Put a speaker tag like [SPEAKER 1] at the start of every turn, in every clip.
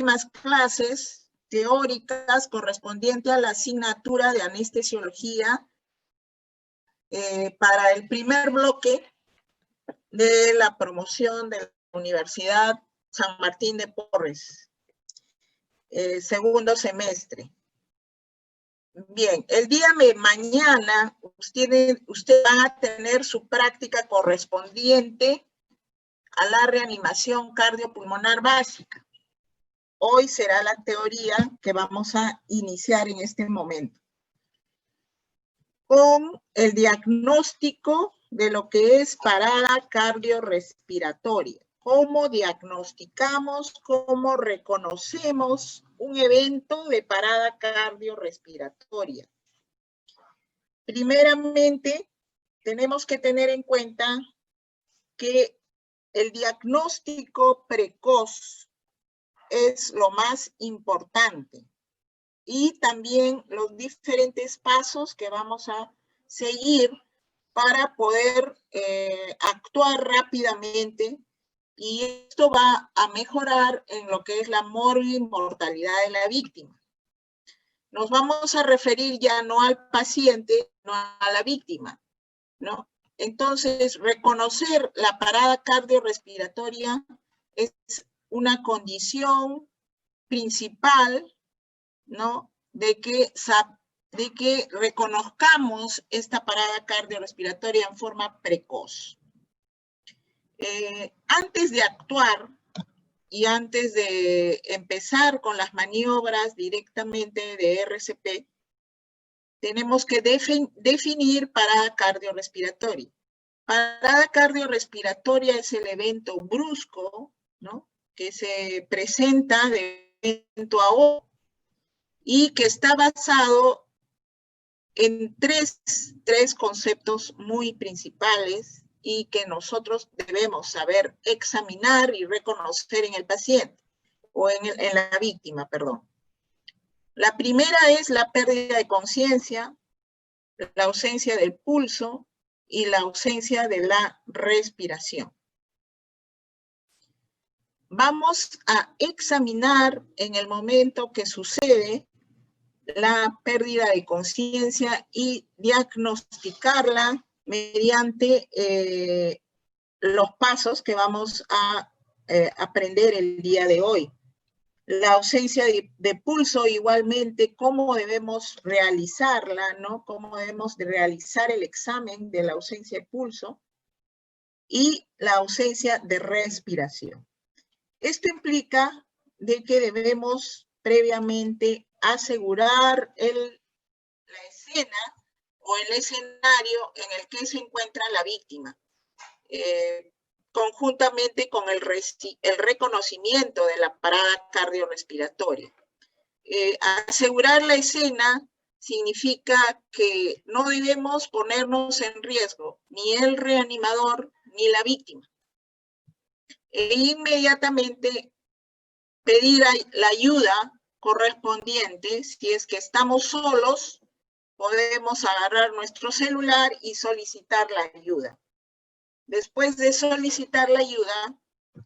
[SPEAKER 1] próximas clases teóricas correspondientes a la asignatura de anestesiología para el primer bloque de la promoción de la Universidad San Martín de Porres, segundo semestre. Bien, el día de mañana usted va a tener su práctica correspondiente a la reanimación cardiopulmonar básica. Hoy será la teoría que vamos a iniciar en este momento, con el diagnóstico de lo que es parada cardiorrespiratoria. ¿Cómo diagnosticamos, cómo reconocemos un evento de parada cardiorrespiratoria? Primeramente, tenemos que tener en cuenta que el diagnóstico precoz es lo más importante y también los diferentes pasos que vamos a seguir para poder actuar rápidamente, y esto va a mejorar en lo que es la mortalidad de la víctima. Nos vamos a referir ya no al paciente, no a la víctima, ¿no? Entonces, reconocer la parada cardiorrespiratoria es una condición principal, ¿no? De que reconozcamos esta parada cardiorrespiratoria en forma precoz. Antes de actuar y antes de empezar con las maniobras directamente de RCP, tenemos que definir parada cardiorrespiratoria. Parada cardiorrespiratoria es el evento brusco, ¿no?, que se presenta de momento a otro y que está basado en tres conceptos muy principales y que nosotros debemos saber examinar y reconocer en el paciente, o en la víctima, perdón. La primera es la pérdida de conciencia, la ausencia del pulso y la ausencia de la respiración. Vamos a examinar en el momento que sucede la pérdida de conciencia y diagnosticarla mediante los pasos que vamos a aprender el día de hoy. La ausencia de pulso, igualmente, cómo debemos realizarla, ¿no? Cómo debemos realizar el examen de la ausencia de pulso y la ausencia de respiración. Esto implica de que debemos previamente asegurar la escena o el escenario en el que se encuentra la víctima, conjuntamente con el reconocimiento de la parada cardiorrespiratoria. Asegurar la escena significa que no debemos ponernos en riesgo ni el reanimador ni la víctima. E inmediatamente pedir la ayuda correspondiente. Si es que estamos solos, podemos agarrar nuestro celular y solicitar la ayuda. Después de solicitar la ayuda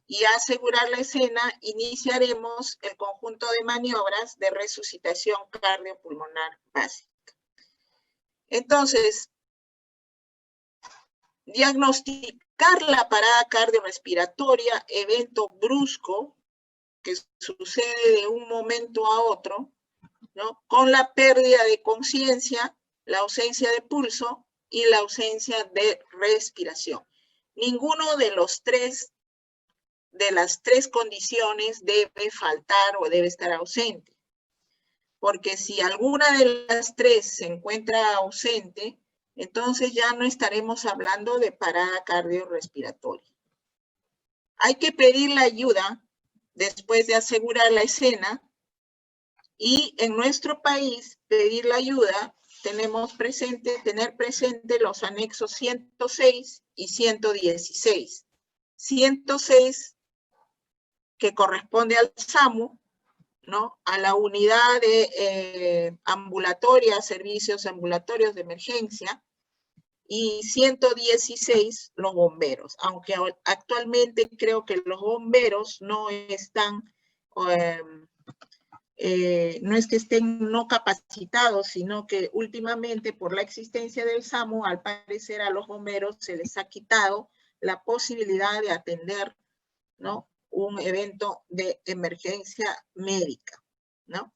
[SPEAKER 1] y asegurar la escena, iniciaremos el conjunto de maniobras de resucitación cardiopulmonar básica. Entonces, diagnosticar la parada cardiorrespiratoria, evento brusco que sucede de un momento a otro, ¿no?, con la pérdida de conciencia, la ausencia de pulso y la ausencia de respiración. Ninguno de las tres condiciones debe faltar o debe estar ausente, porque si alguna de las tres se encuentra ausente, entonces ya no estaremos hablando de parada cardiorrespiratoria. Hay que pedir la ayuda después de asegurar la escena, y en nuestro país pedir la ayuda tener presente los anexos 106 y 116. 106 que corresponde al SAMU, ¿no?, a la unidad de ambulatoria, servicios ambulatorios de emergencia, y 116 los bomberos, aunque actualmente creo que los bomberos no están no es que estén no capacitados, sino que últimamente por la existencia del SAMU, al parecer a los bomberos se les ha quitado la posibilidad de atender, ¿no?, un evento de emergencia médica, ¿no?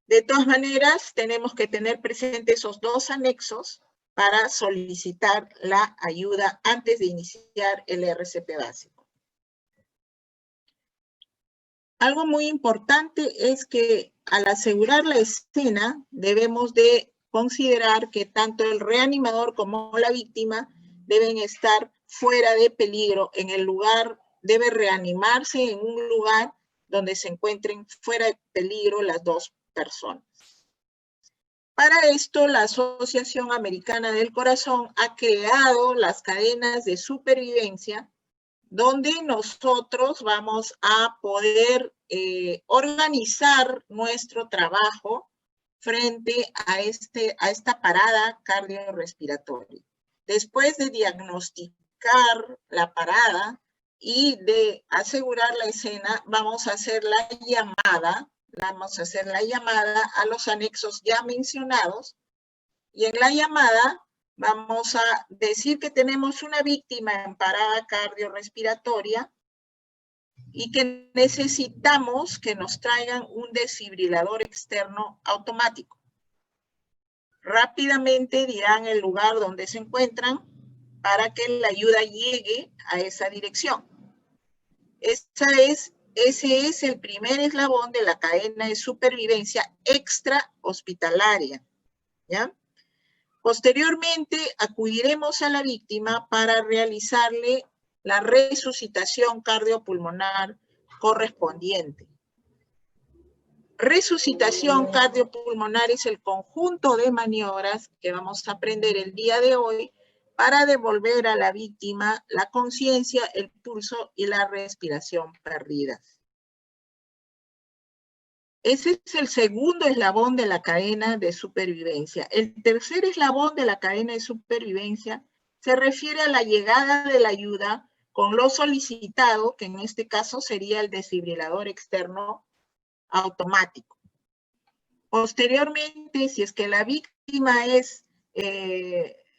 [SPEAKER 1] De todas maneras, tenemos que tener presentes esos dos anexos para solicitar la ayuda antes de iniciar el RCP básico. Algo muy importante es que al asegurar la escena, debemos de considerar que tanto el reanimador como la víctima deben estar fuera de peligro en el lugar, debe reanimarse en un lugar donde se encuentren fuera de peligro las dos personas. Para esto, la Asociación Americana del Corazón ha creado las cadenas de supervivencia, donde nosotros vamos a poder organizar nuestro trabajo frente a esta parada cardiorrespiratoria. Después de diagnosticar la parada y de asegurar la escena, vamos a hacer la llamada a los anexos ya mencionados, y en la llamada vamos a decir que tenemos una víctima en parada cardiorrespiratoria y que necesitamos que nos traigan un desfibrilador externo automático. Rápidamente dirán el lugar donde se encuentran para que la ayuda llegue a esa dirección. Ese es el primer eslabón de la cadena de supervivencia extra hospitalaria, ¿ya? Posteriormente, acudiremos a la víctima para realizarle la resucitación cardiopulmonar correspondiente. Resucitación cardiopulmonar es el conjunto de maniobras que vamos a aprender el día de hoy para devolver a la víctima la conciencia, el pulso y la respiración perdidas. Ese es el segundo eslabón de la cadena de supervivencia. El tercer eslabón de la cadena de supervivencia se refiere a la llegada de la ayuda con lo solicitado, que en este caso sería el desfibrilador externo automático. Posteriormente, si es que la víctima es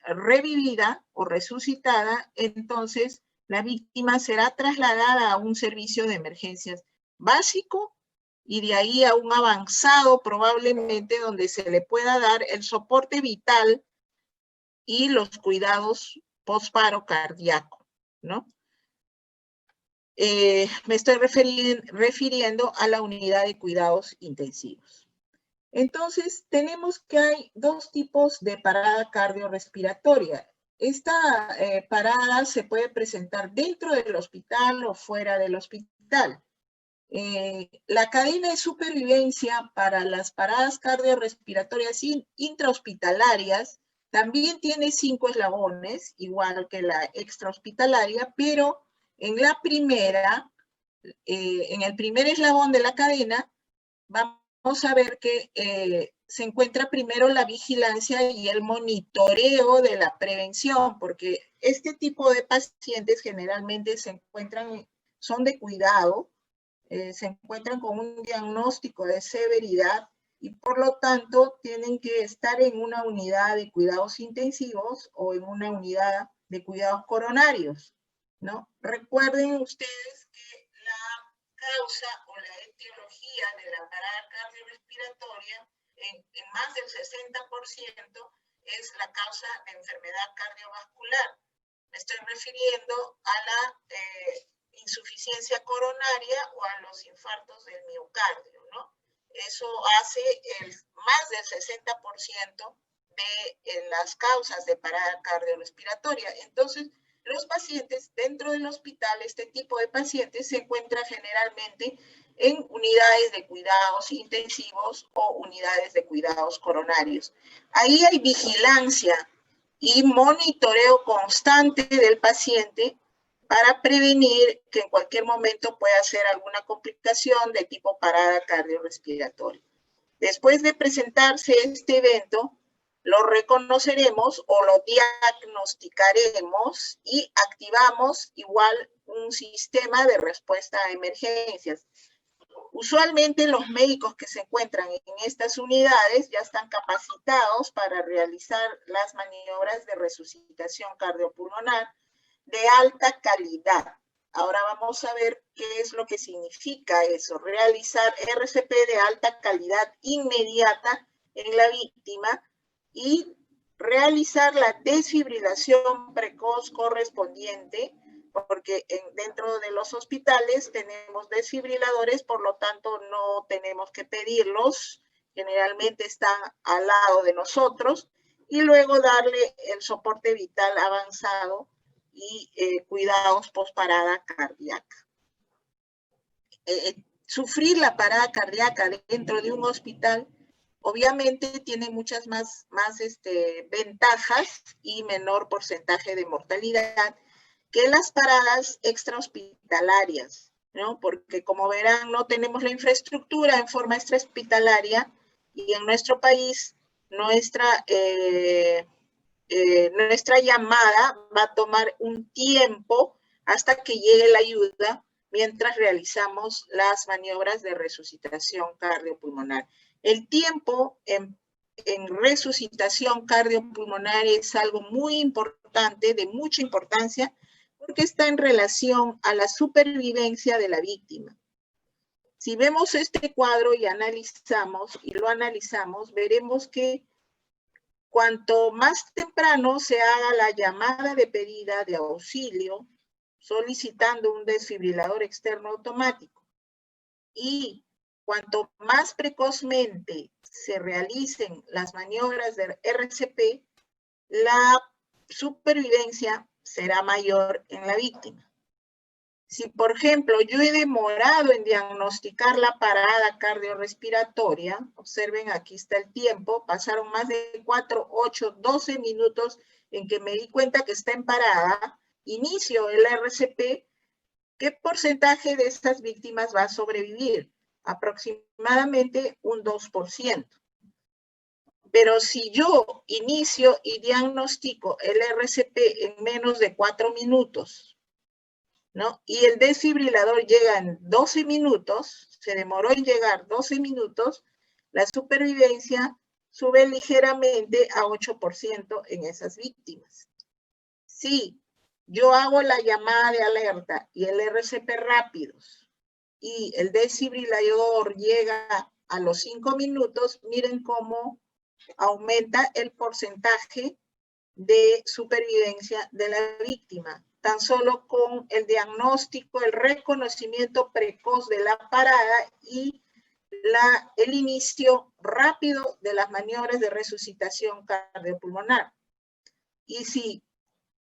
[SPEAKER 1] revivida o resucitada, entonces la víctima será trasladada a un servicio de emergencias básico y de ahí a un avanzado probablemente donde se le pueda dar el soporte vital y los cuidados posparo cardíaco, ¿no? Me estoy refiriendo a la unidad de cuidados intensivos. Entonces, tenemos que hay dos tipos de parada cardiorrespiratoria. Esta parada se puede presentar dentro del hospital o fuera del hospital. La cadena de supervivencia para las paradas cardiorrespiratorias intrahospitalarias también tiene 5 eslabones, igual que la extrahospitalaria, pero en la primera, en el primer eslabón de la cadena, vamos a ver que se encuentra primero la vigilancia y el monitoreo de la prevención, porque este tipo de pacientes generalmente se encuentran, son de cuidado, se encuentran con un diagnóstico de severidad y por lo tanto tienen que estar en una unidad de cuidados intensivos o en una unidad de cuidados coronarios, ¿no? Recuerden ustedes que la causa o la etiología de la parada cardiorrespiratoria en más del 60% es la causa de enfermedad cardiovascular. Me estoy refiriendo a la insuficiencia coronaria o a los infartos del miocardio, ¿no? Eso hace más del 60% de las causas de parada cardiorrespiratoria. Entonces, los pacientes dentro del hospital, este tipo de pacientes se encuentran generalmente en unidades de cuidados intensivos o unidades de cuidados coronarios. Ahí hay vigilancia y monitoreo constante del paciente para prevenir que en cualquier momento pueda ser alguna complicación de tipo parada cardiorrespiratoria. Después de presentarse este evento, lo reconoceremos o lo diagnosticaremos y activamos igual un sistema de respuesta a emergencias. Usualmente los médicos que se encuentran en estas unidades ya están capacitados para realizar las maniobras de resucitación cardiopulmonar de alta calidad. Ahora vamos a ver qué es lo que significa eso, realizar RCP de alta calidad inmediata en la víctima y realizar la desfibrilación precoz correspondiente, porque dentro de los hospitales tenemos desfibriladores, por lo tanto no tenemos que pedirlos, generalmente están al lado de nosotros, y luego darle el soporte vital avanzado y cuidados post-parada cardíaca. Sufrir la parada cardíaca dentro de un hospital obviamente tiene muchas más ventajas y menor porcentaje de mortalidad que las paradas extrahospitalarias, ¿no? Porque como verán, no tenemos la infraestructura en forma extrahospitalaria y en nuestro país nuestra llamada va a tomar un tiempo hasta que llegue la ayuda mientras realizamos las maniobras de resucitación cardiopulmonar. El tiempo en resucitación cardiopulmonar es algo muy importante, de mucha importancia, porque está en relación a la supervivencia de la víctima. Si vemos este cuadro y lo analizamos, veremos que cuanto más temprano se haga la llamada de pedida de auxilio, solicitando un desfibrilador externo automático, y cuanto más precozmente se realicen las maniobras de RCP, la supervivencia será mayor en la víctima. Si, por ejemplo, yo he demorado en diagnosticar la parada cardiorrespiratoria, observen, aquí está el tiempo, pasaron más de 4, 8, 12 minutos en que me di cuenta que está en parada, inicio el RCP, ¿qué porcentaje de estas víctimas va a sobrevivir? Aproximadamente un 2%. Pero si yo inicio y diagnostico el RCP en menos de 4 minutos, ¿no? Y el desfibrilador llega en 12 minutos, se demoró en llegar 12 minutos, la supervivencia sube ligeramente a 8% en esas víctimas. Si yo hago la llamada de alerta y el RCP rápidos y el desfibrilador llega a los 5 minutos, miren cómo aumenta el porcentaje de supervivencia de la víctima. Tan solo con el diagnóstico, el reconocimiento precoz de la parada y el inicio rápido de las maniobras de resucitación cardiopulmonar. Y si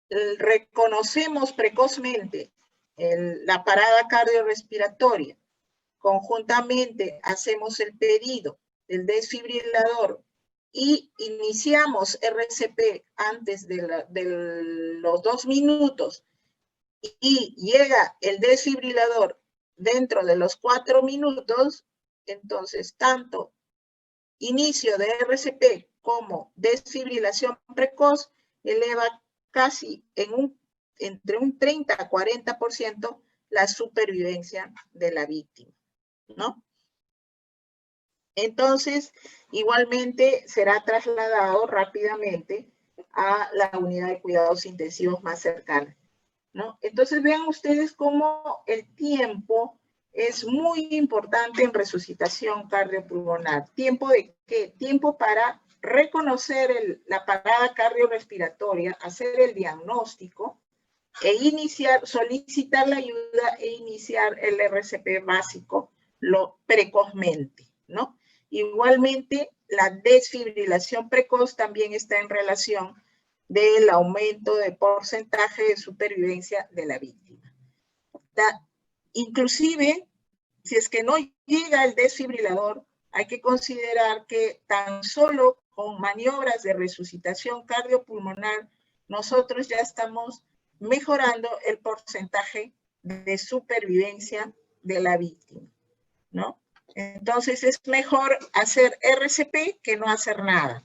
[SPEAKER 1] reconocemos precozmente la parada cardiorrespiratoria, conjuntamente hacemos el pedido del desfibrilador y iniciamos RCP antes de los 2 minutos y llega el desfibrilador dentro de los 4 minutos, entonces tanto inicio de RCP como desfibrilación precoz eleva casi entre un 30 a 40% la supervivencia de la víctima, ¿no? Entonces, igualmente será trasladado rápidamente a la unidad de cuidados intensivos más cercana, ¿no? Entonces, vean ustedes cómo el tiempo es muy importante en resucitación cardiopulmonar. ¿Tiempo de qué? Tiempo para reconocer la parada cardiorrespiratoria, hacer el diagnóstico e solicitar la ayuda e iniciar el RCP básico precozmente, ¿no? Igualmente, la desfibrilación precoz también está en relación del aumento de porcentaje de supervivencia de la víctima. Inclusive, si es que no llega el desfibrilador, hay que considerar que tan solo con maniobras de resucitación cardiopulmonar, nosotros ya estamos mejorando el porcentaje de supervivencia de la víctima, ¿no? Entonces, es mejor hacer RCP que no hacer nada,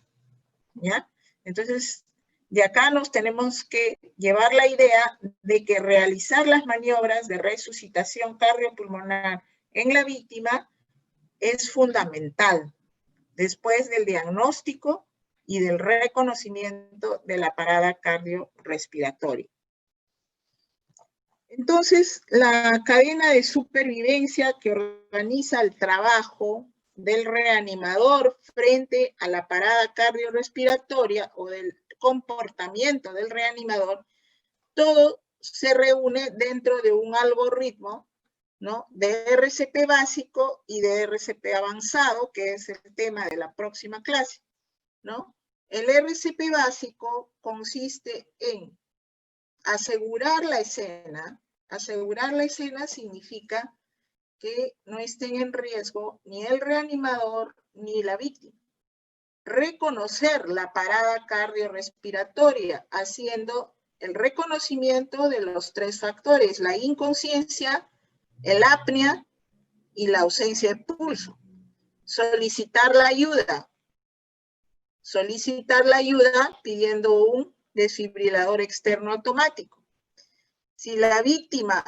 [SPEAKER 1] ¿ya? Entonces, de acá nos tenemos que llevar la idea de que realizar las maniobras de resucitación cardiopulmonar en la víctima es fundamental después del diagnóstico y del reconocimiento de la parada cardiorrespiratoria. Entonces, la cadena de supervivencia que organiza el trabajo del reanimador frente a la parada cardiorrespiratoria o del comportamiento del reanimador, todo se reúne dentro de un algoritmo, ¿no?, de RCP básico y de RCP avanzado, que es el tema de la próxima clase, ¿no? El RCP básico consiste en asegurar la escena. Asegurar la escena significa que no estén en riesgo ni el reanimador ni la víctima. Reconocer la parada cardiorrespiratoria, haciendo el reconocimiento de los tres factores: la inconsciencia, el apnea y la ausencia de pulso. Solicitar la ayuda. Solicitar la ayuda pidiendo un desfibrilador externo automático. Si la víctima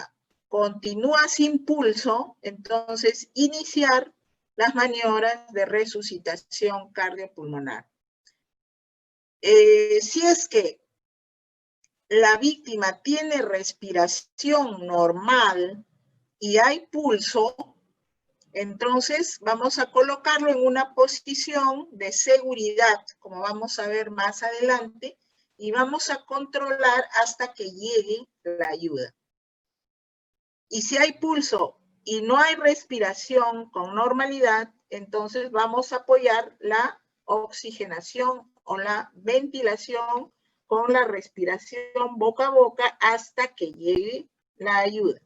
[SPEAKER 1] continúa sin pulso, entonces iniciar las maniobras de resucitación cardiopulmonar. Si es que la víctima tiene respiración normal y hay pulso, entonces vamos a colocarlo en una posición de seguridad, como vamos a ver más adelante, y vamos a controlar hasta que llegue la ayuda. Y si hay pulso y no hay respiración con normalidad, entonces vamos a apoyar la oxigenación o la ventilación con la respiración boca a boca hasta que llegue la ayuda.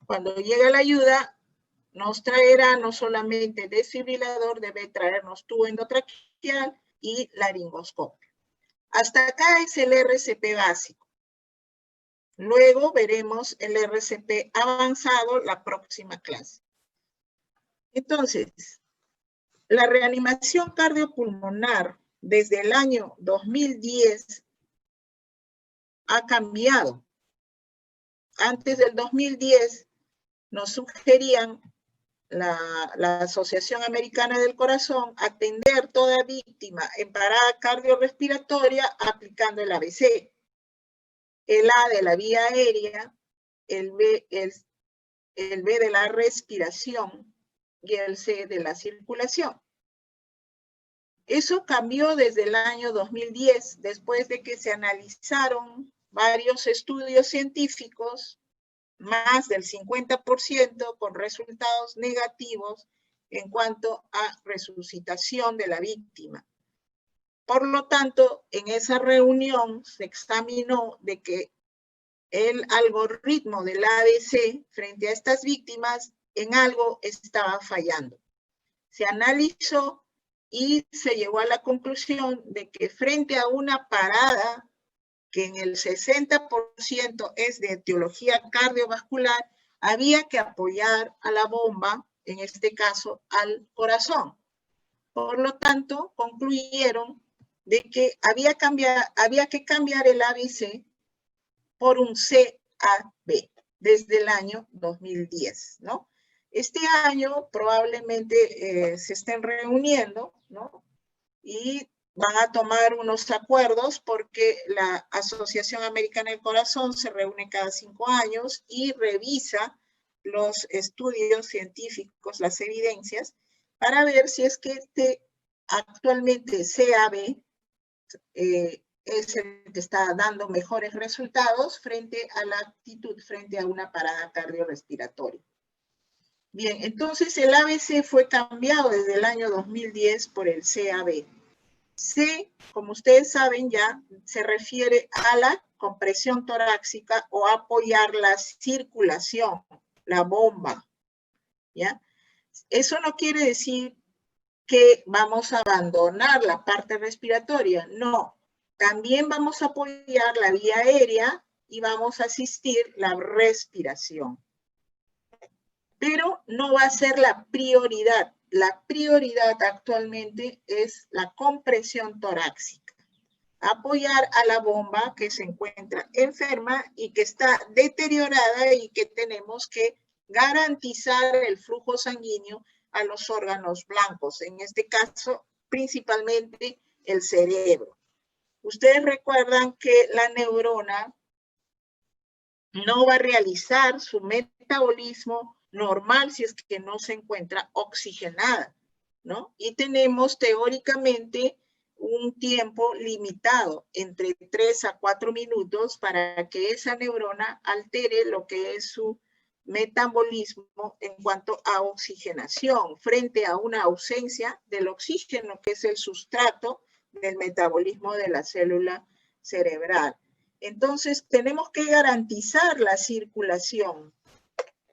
[SPEAKER 1] Cuando llegue la ayuda, nos traerá no solamente desfibrilador, debe traernos tubo endotraqueal y laringoscopio. Hasta acá es el RCP básico. Luego veremos el RCP avanzado la próxima clase. Entonces, la reanimación cardiopulmonar desde el año 2010 ha cambiado. Antes del 2010 nos sugerían la Asociación Americana del Corazón atender toda víctima en parada cardiorrespiratoria aplicando el ABC. El A de la vía aérea, el B de la respiración y el C de la circulación. Eso cambió desde el año 2010, después de que se analizaron varios estudios científicos, más del 50% con resultados negativos en cuanto a resucitación de la víctima. Por lo tanto, en esa reunión se examinó de que el algoritmo del ABC frente a estas víctimas en algo estaba fallando. Se analizó y se llegó a la conclusión de que frente a una parada que en el 60% es de etiología cardiovascular, había que apoyar a la bomba, en este caso al corazón. Por lo tanto, concluyeron de que había que cambiar el ABC por un CAB desde el año 2010, ¿no? Este año probablemente se estén reuniendo, ¿no? Y van a tomar unos acuerdos porque la Asociación Americana del Corazón se reúne cada 5 años y revisa los estudios científicos, las evidencias, para ver si es que actualmente CAB es el que está dando mejores resultados frente a la actitud, frente a una parada cardiorrespiratoria. Bien, entonces el ABC fue cambiado desde el año 2010 por el CAB. C, como ustedes saben ya, se refiere a la compresión torácica o apoyar la circulación, la bomba, ¿ya? Eso no quiere decir que vamos a abandonar la parte respiratoria, no. También vamos a apoyar la vía aérea y vamos a asistir la respiración. Pero no va a ser la prioridad. La prioridad actualmente es la compresión torácica. Apoyar a la bomba que se encuentra enferma y que está deteriorada y que tenemos que garantizar el flujo sanguíneo a los órganos blancos, en este caso principalmente el cerebro. Ustedes recuerdan que la neurona no va a realizar su metabolismo normal si es que no se encuentra oxigenada, ¿no? Y tenemos teóricamente un tiempo limitado, entre 3 a 4 minutos, para que esa neurona altere lo que es su metabolismo en cuanto a oxigenación, frente a una ausencia del oxígeno, que es el sustrato del metabolismo de la célula cerebral. Entonces, tenemos que garantizar la circulación.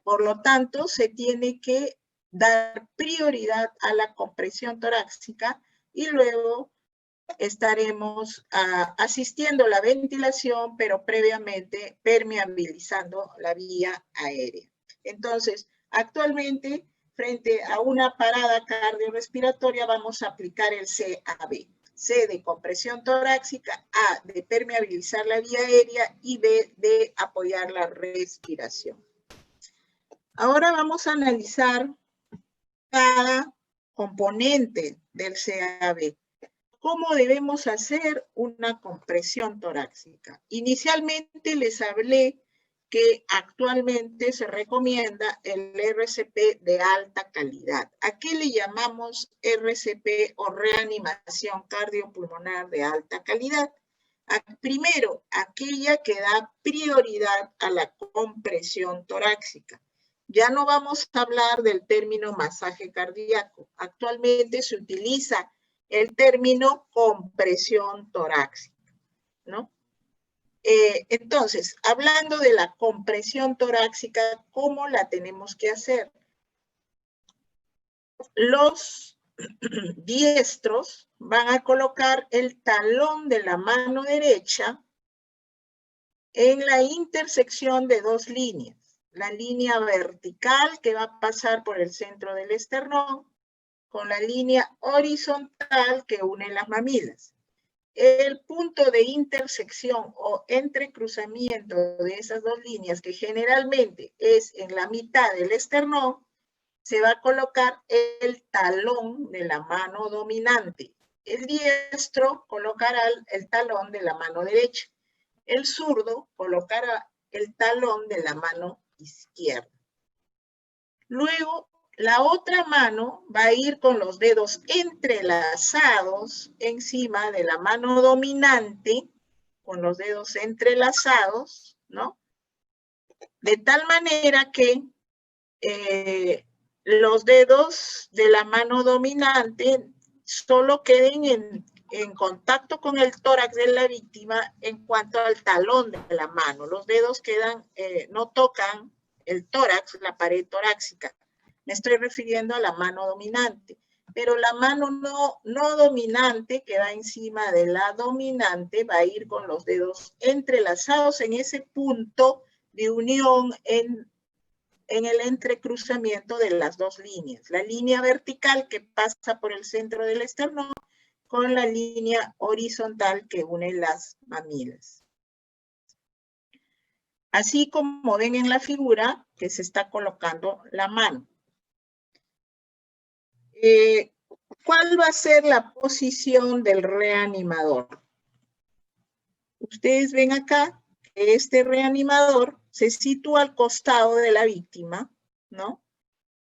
[SPEAKER 1] Por lo tanto, se tiene que dar prioridad a la compresión torácica y luego estaremos asistiendo a la ventilación, pero previamente permeabilizando la vía aérea. Entonces, actualmente, frente a una parada cardiorrespiratoria, vamos a aplicar el CAB. C de compresión torácica, A de permeabilizar la vía aérea y B de apoyar la respiración. Ahora vamos a analizar cada componente del CAB. ¿Cómo debemos hacer una compresión torácica? Inicialmente les hablé que actualmente se recomienda el RCP de alta calidad. ¿A qué le llamamos RCP o reanimación cardiopulmonar de alta calidad? Primero, aquella que da prioridad a la compresión torácica. Ya no vamos a hablar del término masaje cardíaco. Actualmente se utiliza el término compresión torácica, ¿no? Entonces, hablando de la compresión torácica, ¿cómo la tenemos que hacer? Los diestros van a colocar el talón de la mano derecha en la intersección de dos líneas. La línea vertical que va a pasar por el centro del esternón con la línea horizontal que une las mamilas. El punto de intersección o entrecruzamiento de esas dos líneas, que generalmente es en la mitad del esternón, se va a colocar el talón de la mano dominante. El diestro colocará el talón de la mano derecha. El zurdo colocará el talón de la mano izquierda. Luego, la otra mano va a ir con los dedos entrelazados encima de la mano dominante, con los dedos entrelazados, ¿no? De tal manera que los dedos de la mano dominante solo queden en contacto con el tórax de la víctima en cuanto al talón de la mano. Los dedos quedan, no tocan el tórax, la pared torácica. Me estoy refiriendo a la mano dominante. Pero la mano no dominante, que va encima de la dominante, va a ir con los dedos entrelazados en ese punto de unión en el entrecruzamiento de las dos líneas. La línea vertical que pasa por el centro del esternón con la línea horizontal que une las mamilas. Así como ven en la figura que se está colocando la mano. ¿Cuál va a ser la posición del reanimador? Ustedes ven acá que este reanimador se sitúa al costado de la víctima, ¿no?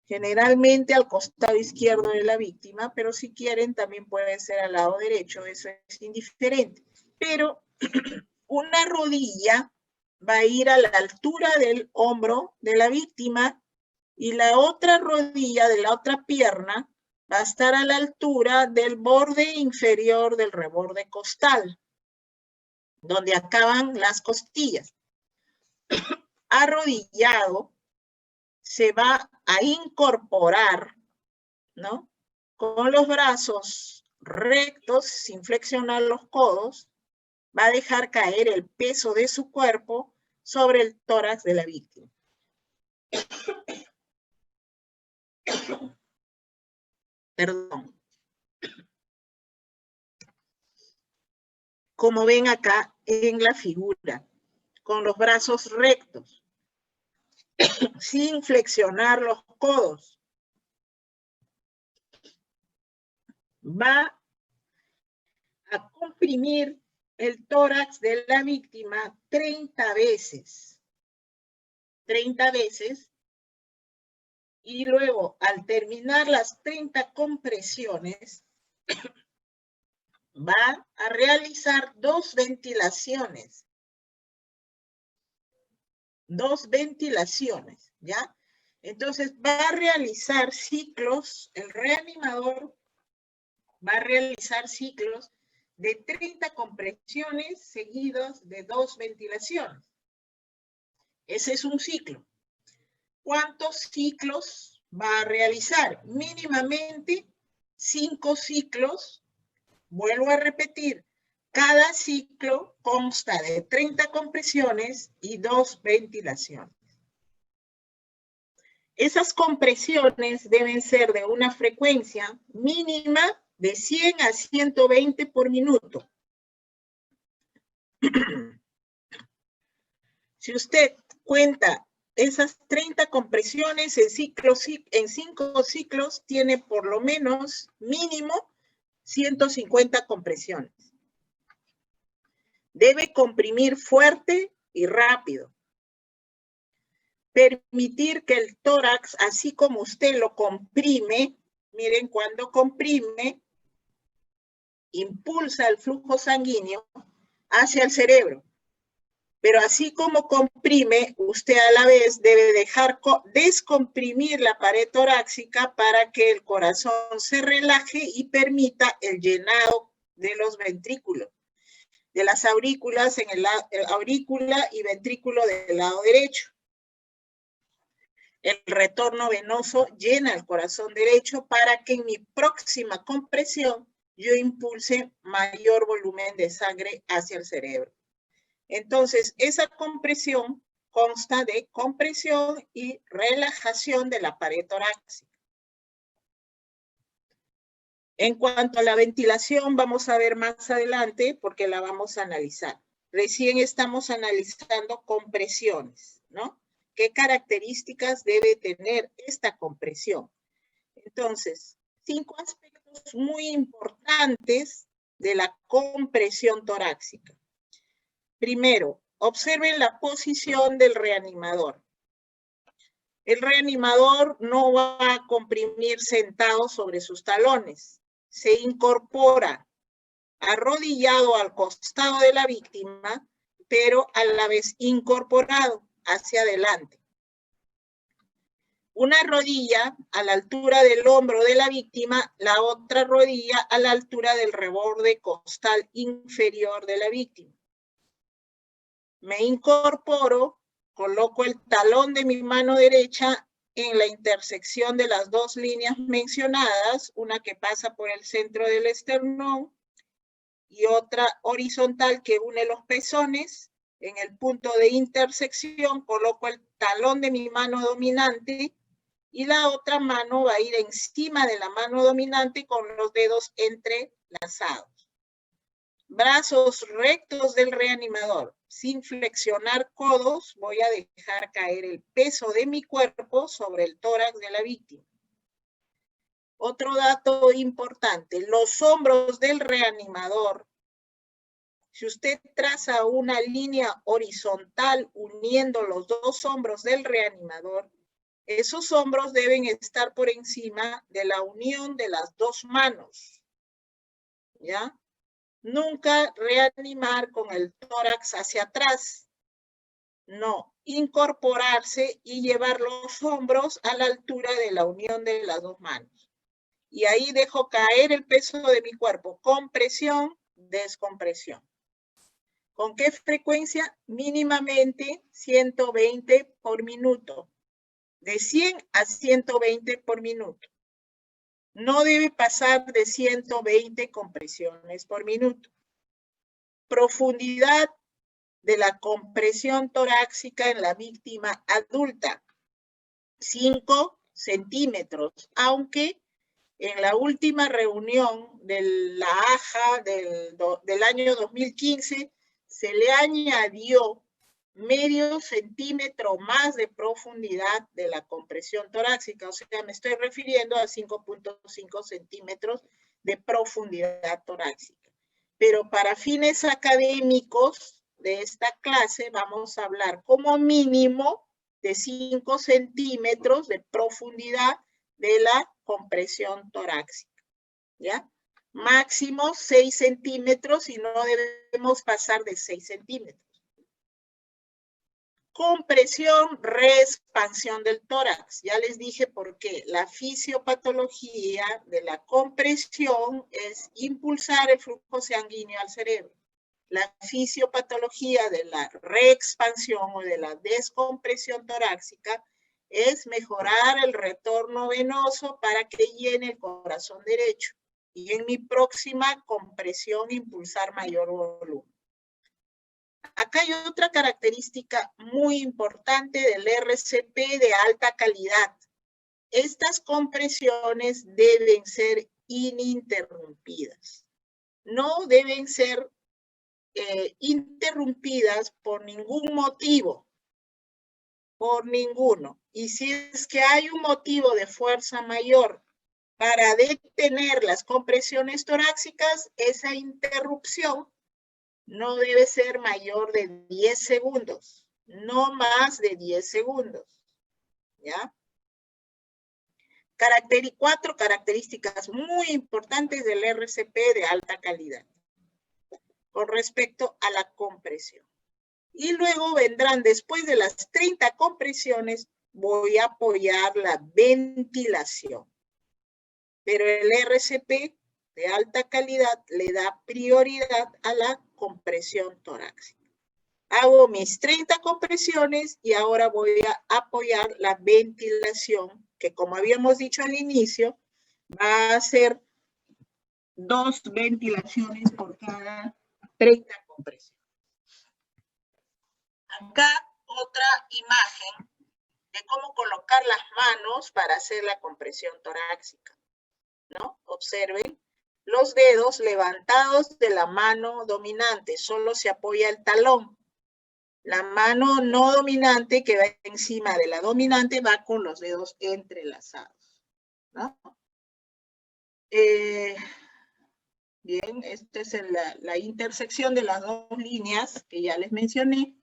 [SPEAKER 1] Generalmente al costado izquierdo de la víctima, pero si quieren también puede ser al lado derecho, eso es indiferente. Pero una rodilla va a ir a la altura del hombro de la víctima y la otra rodilla de la otra pierna va a estar a la altura del borde inferior del reborde costal, donde acaban las costillas. Arrodillado, se va a incorporar, ¿no? Con los brazos rectos, sin flexionar los codos, va a dejar caer el peso de su cuerpo sobre el tórax de la víctima. Perdón. Como ven acá en la figura, con los brazos rectos, sin flexionar los codos. va a comprimir el tórax de la víctima 30 veces. 30 veces. Y luego, al terminar las 30 compresiones, va a realizar 2 ventilaciones. 2 ventilaciones, ¿ya? Entonces, va a realizar ciclos, el reanimador va a realizar ciclos de 30 compresiones seguidos de 2 ventilaciones. Ese es un ciclo. ¿Cuántos ciclos va a realizar? Mínimamente 5 ciclos. Vuelvo a repetir, cada ciclo consta de 30 compresiones y 2 ventilaciones. Esas compresiones deben ser de una frecuencia mínima de 100 a 120 por minuto. Si usted cuenta esas 30 compresiones en 5 ciclos, tiene por lo menos mínimo 150 compresiones. Debe comprimir fuerte y rápido. Permitir que el tórax, así como usted lo comprime, miren, cuando comprime, impulsa el flujo sanguíneo hacia el cerebro. Pero así como comprime, usted a la vez debe dejar descomprimir la pared torácica para que el corazón se relaje y permita el llenado de los ventrículos, de las aurículas en el aurícula y ventrículo del lado derecho. El retorno venoso llena el corazón derecho para que en mi próxima compresión yo impulse mayor volumen de sangre hacia el cerebro. Entonces, esa compresión consta de compresión y relajación de la pared torácica. En cuanto a la ventilación, vamos a ver más adelante porque la vamos a analizar. Recién estamos analizando compresiones, ¿no? ¿Qué características debe tener esta compresión? Entonces, 5 aspectos muy importantes de la compresión torácica. Primero, observen la posición del reanimador. El reanimador no va a comprimir sentado sobre sus talones. Se incorpora arrodillado al costado de la víctima, pero a la vez incorporado hacia adelante. Una rodilla a la altura del hombro de la víctima, la otra rodilla a la altura del reborde costal inferior de la víctima. Me incorporo, coloco el talón de mi mano derecha en la intersección de las 2 líneas mencionadas, una que pasa por el centro del esternón y otra horizontal que une los pezones. En el punto de intersección coloco el talón de mi mano dominante y la otra mano va a ir encima de la mano dominante con los dedos entrelazados. Brazos rectos del reanimador. Sin flexionar codos, voy a dejar caer el peso de mi cuerpo sobre el tórax de la víctima. Otro dato importante, los hombros del reanimador. Si usted traza una línea horizontal uniendo los 2 hombros del reanimador, esos hombros deben estar por encima de la unión de las 2 manos. ¿Ya? Nunca reanimar con el tórax hacia atrás. No, incorporarse y llevar los hombros a la altura de la unión de las 2 manos. Y ahí dejo caer el peso de mi cuerpo. Compresión, descompresión. ¿Con qué frecuencia? Mínimamente 120 por minuto. De 100 a 120 por minuto. No debe pasar de 120 compresiones por minuto. Profundidad de la compresión torácica en la víctima adulta, 5 centímetros, aunque en la última reunión de la AJA del año 2015 se le añadió medio centímetro más de profundidad de la compresión torácica, o sea, me estoy refiriendo a 5.5 centímetros de profundidad torácica. Pero para fines académicos de esta clase vamos a hablar como mínimo de 5 centímetros de profundidad de la compresión torácica, ¿ya? Máximo 6 centímetros y no debemos pasar de 6 centímetros. Compresión, reexpansión del tórax. Ya les dije por qué. La fisiopatología de la compresión es impulsar el flujo sanguíneo al cerebro. La fisiopatología de la reexpansión o de la descompresión torácica es mejorar el retorno venoso para que llene el corazón derecho. Y en mi próxima compresión, impulsar mayor volumen. Acá hay otra característica muy importante del RCP de alta calidad. Estas compresiones deben ser ininterrumpidas. No deben ser interrumpidas por ningún motivo. Por ninguno. Y si es que hay un motivo de fuerza mayor para detener las compresiones torácicas, esa interrupción no debe ser mayor de 10 segundos, no más de 10 segundos, ¿ya? 4 características muy importantes del RCP de alta calidad con respecto a la compresión. Y luego vendrán, después de las 30 compresiones, voy a apoyar la ventilación. Pero el RCP de alta calidad le da prioridad a la compresión torácica. Hago mis 30 compresiones y ahora voy a apoyar la ventilación, que como habíamos dicho al inicio, va a ser 2 ventilaciones por cada 30 compresiones. Acá otra imagen de cómo colocar las manos para hacer la compresión torácica, ¿no? Observen. Los dedos levantados de la mano dominante, solo se apoya el talón. La mano no dominante que va encima de la dominante va con los dedos entrelazados, ¿no? Bien, esta es la intersección de las dos líneas que ya les mencioné.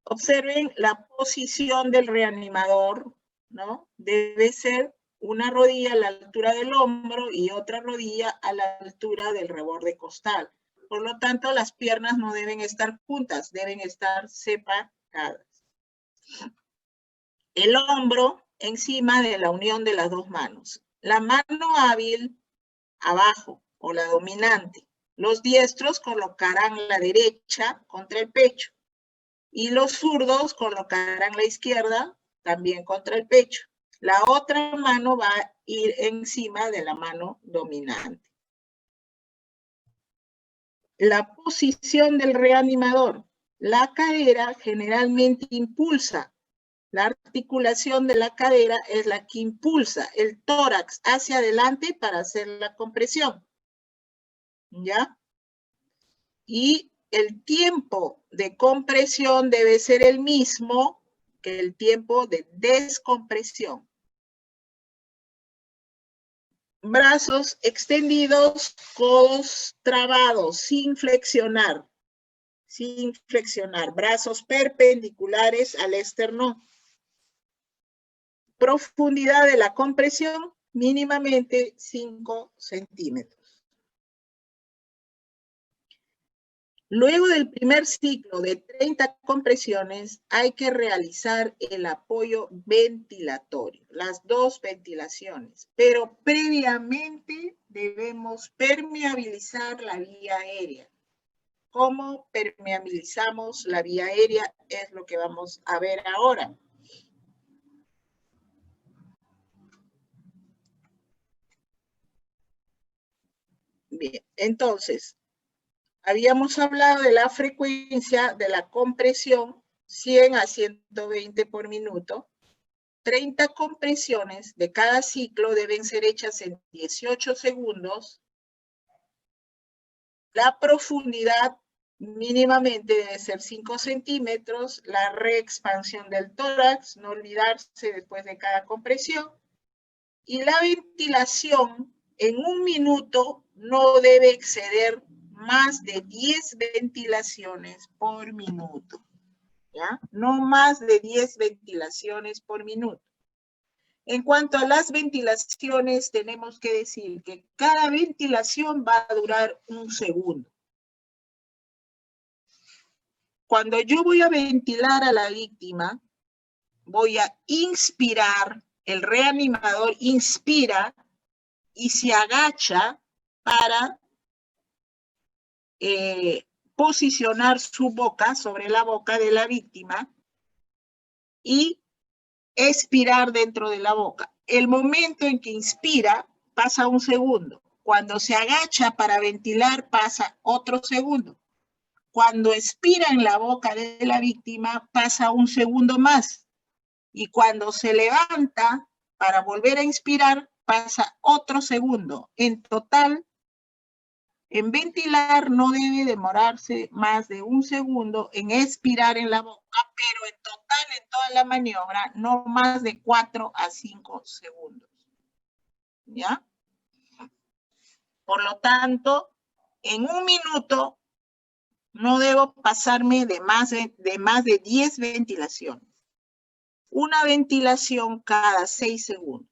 [SPEAKER 1] Observen la posición del reanimador, ¿no? Debe ser una rodilla a la altura del hombro y otra rodilla a la altura del reborde costal. Por lo tanto, las piernas no deben estar juntas, deben estar separadas. El hombro encima de la unión de las dos manos. La mano hábil abajo o la dominante. Los diestros colocarán la derecha contra el pecho y los zurdos colocarán la izquierda también contra el pecho. La otra mano va a ir encima de la mano dominante. La posición del reanimador. La cadera generalmente impulsa. La articulación de la cadera es la que impulsa el tórax hacia adelante para hacer la compresión. ¿Ya? Y el tiempo de compresión debe ser el mismo que el tiempo de descompresión. Brazos extendidos, codos trabados, sin flexionar. Sin flexionar. Brazos perpendiculares al esternón. Profundidad de la compresión, mínimamente 5 centímetros. Luego del primer ciclo de 30 compresiones, hay que realizar el apoyo ventilatorio, las 2 ventilaciones, pero previamente debemos permeabilizar la vía aérea. ¿Cómo permeabilizamos la vía aérea? Es lo que vamos a ver ahora. Bien, entonces, habíamos hablado de la frecuencia de la compresión, 100 a 120 por minuto. 30 compresiones de cada ciclo deben ser hechas en 18 segundos. La profundidad mínimamente debe ser 5 centímetros. La reexpansión del tórax, no olvidarse después de cada compresión. Y la ventilación en un minuto no debe exceder más de 10 ventilaciones por minuto, ¿ya? No más de 10 ventilaciones por minuto. En cuanto a las ventilaciones, tenemos que decir que cada ventilación va a durar 1 segundo. Cuando yo voy a ventilar a la víctima, voy a inspirar, el reanimador inspira y se agacha para posicionar su boca sobre la boca de la víctima y expirar dentro de la boca. El momento en que inspira pasa 1 segundo. Cuando se agacha para ventilar pasa otro segundo. Cuando expira en la boca de la víctima pasa 1 segundo más. Y cuando se levanta para volver a inspirar pasa otro segundo. En total, en ventilar no debe demorarse más de 1 segundo, en expirar en la boca, pero en total en toda la maniobra no más de 4 a 5 segundos. ¿Ya? Por lo tanto, en 1 minuto no debo pasarme de más de 10 ventilaciones. Una ventilación cada 6 segundos.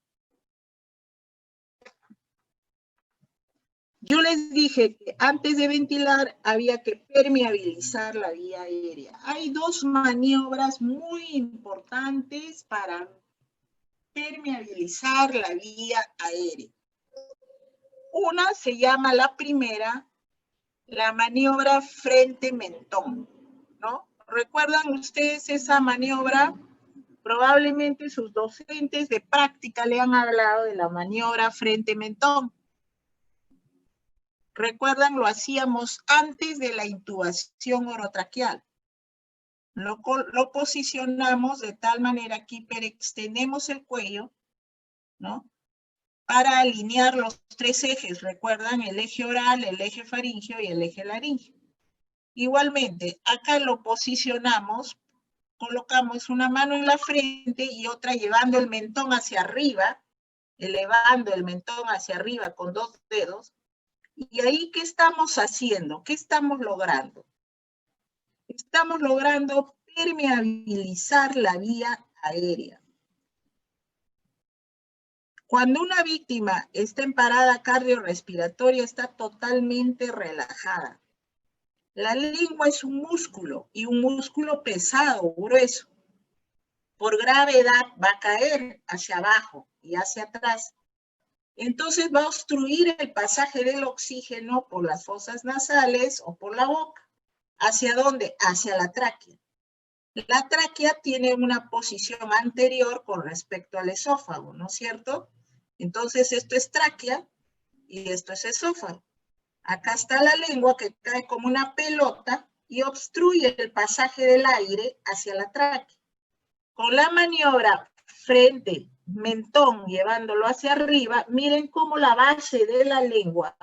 [SPEAKER 1] Yo les dije que antes de ventilar había que permeabilizar la vía aérea. Hay 2 maniobras muy importantes para permeabilizar la vía aérea. Una se llama la primera, la maniobra frente-mentón, ¿no? ¿Recuerdan ustedes esa maniobra? Probablemente sus docentes de práctica le han hablado de la maniobra frente-mentón. Recuerdan, lo hacíamos antes de la intubación orotraqueal. Lo posicionamos de tal manera que hiperextendemos el cuello, ¿no? Para alinear los 3 ejes. Recuerdan, el eje oral, el eje faríngeo y el eje laríngeo. Igualmente, acá lo posicionamos, colocamos una mano en la frente y otra llevando el mentón hacia arriba, elevando el mentón hacia arriba con 2 dedos. Y ahí, ¿qué estamos haciendo? ¿Qué estamos logrando? Estamos logrando permeabilizar la vía aérea. Cuando una víctima está en parada cardiorrespiratoria, está totalmente relajada. La lengua es un músculo, y un músculo pesado, grueso. Por gravedad va a caer hacia abajo y hacia atrás. Entonces va a obstruir el pasaje del oxígeno por las fosas nasales o por la boca. ¿Hacia dónde? Hacia la tráquea. La tráquea tiene una posición anterior con respecto al esófago, ¿no es cierto? Entonces esto es tráquea y esto es esófago. Acá está la lengua que cae como una pelota y obstruye el pasaje del aire hacia la tráquea. Con la maniobra frente, mentón, llevándolo hacia arriba, miren cómo la base de la lengua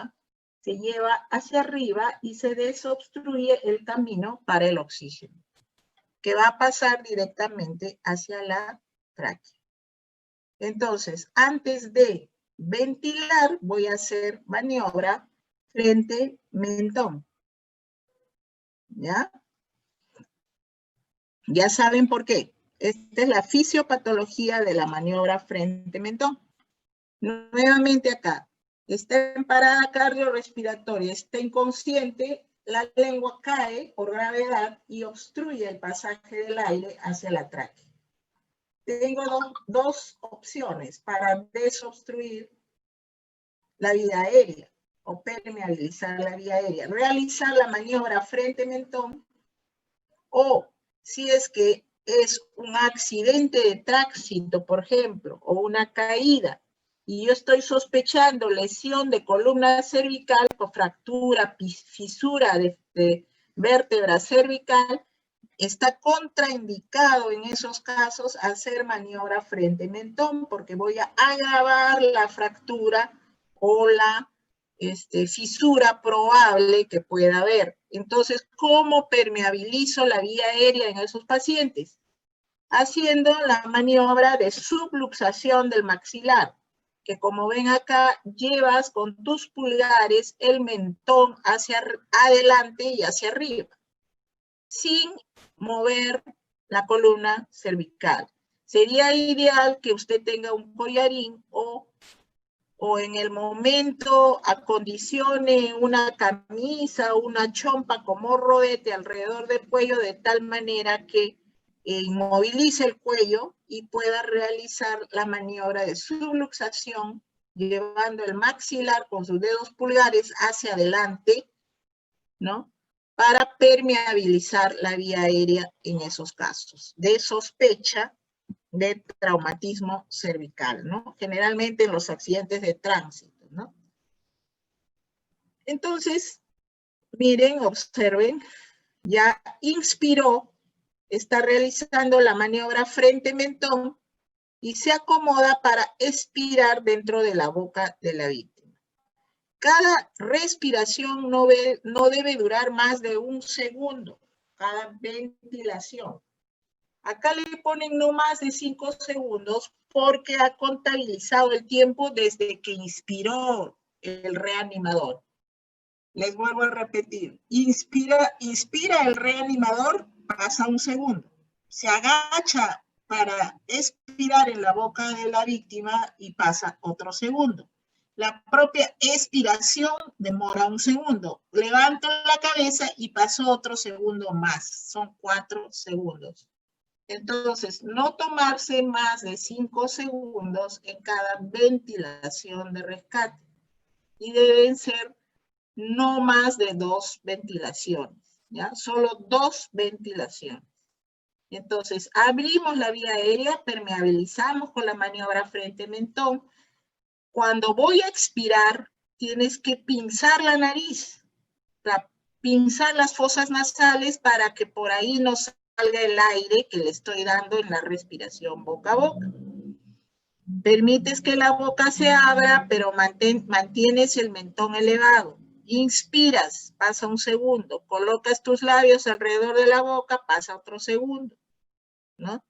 [SPEAKER 1] se lleva hacia arriba y se desobstruye el camino para el oxígeno, que va a pasar directamente hacia la tráquea. Entonces, antes de ventilar, voy a hacer maniobra frente, mentón. ¿Ya? Ya saben por qué. Esta es la fisiopatología de la maniobra frente-mentón. Nuevamente acá. Está en parada cardiorrespiratoria, está inconsciente, la lengua cae por gravedad y obstruye el pasaje del aire hacia la tráquea. Tengo dos opciones para desobstruir la vía aérea o permeabilizar la vía aérea. Realizar la maniobra frente-mentón, o si es que es un accidente de tránsito, por ejemplo, o una caída, y yo estoy sospechando lesión de columna cervical por fractura, fisura de vértebra cervical, está contraindicado en esos casos hacer maniobra frente-mentón, porque voy a agravar la fractura o la fisura probable que pueda haber. Entonces, ¿cómo permeabilizo la vía aérea en esos pacientes? Haciendo la maniobra de subluxación del maxilar. que como ven acá, llevas con tus pulgares el mentón hacia adelante y hacia arriba, sin mover la columna cervical. Sería ideal que usted tenga un collarín o en el momento acondicione una camisa o una chompa como rodete alrededor del cuello de tal manera que inmovilice el cuello y pueda realizar la maniobra de subluxación llevando el maxilar con sus dedos pulgares hacia adelante, ¿no? Para permeabilizar la vía aérea en esos casos de sospecha de traumatismo cervical, ¿no? Generalmente en los accidentes de tránsito, ¿no? Entonces, miren, observen, ya inspiró, está realizando la maniobra frente-mentón y se acomoda para expirar dentro de la boca de la víctima. Cada respiración no debe durar más de 1 segundo, cada ventilación. Acá le ponen no más de 5 segundos porque ha contabilizado el tiempo desde que inspiró el reanimador. Les vuelvo a repetir. Inspira el reanimador, pasa 1 segundo. Se agacha para expirar en la boca de la víctima y pasa otro segundo. La propia expiración demora 1 segundo. Levanto la cabeza y paso otro segundo más. Son 4 segundos. Entonces, no tomarse más de 5 segundos en cada ventilación de rescate. Y deben ser no más de 2 ventilaciones, ¿ya? Solo 2 ventilaciones. Entonces, abrimos la vía aérea, permeabilizamos con la maniobra frente-mentón. Cuando voy a expirar, tienes que pinzar la nariz, pinzar las fosas nasales para que por ahí no salga el aire que le estoy dando en la respiración boca a boca. Permites que la boca se abra, pero mantienes el mentón elevado. Inspiras, pasa 1 segundo. Colocas tus labios alrededor de la boca, pasa otro segundo, ¿no?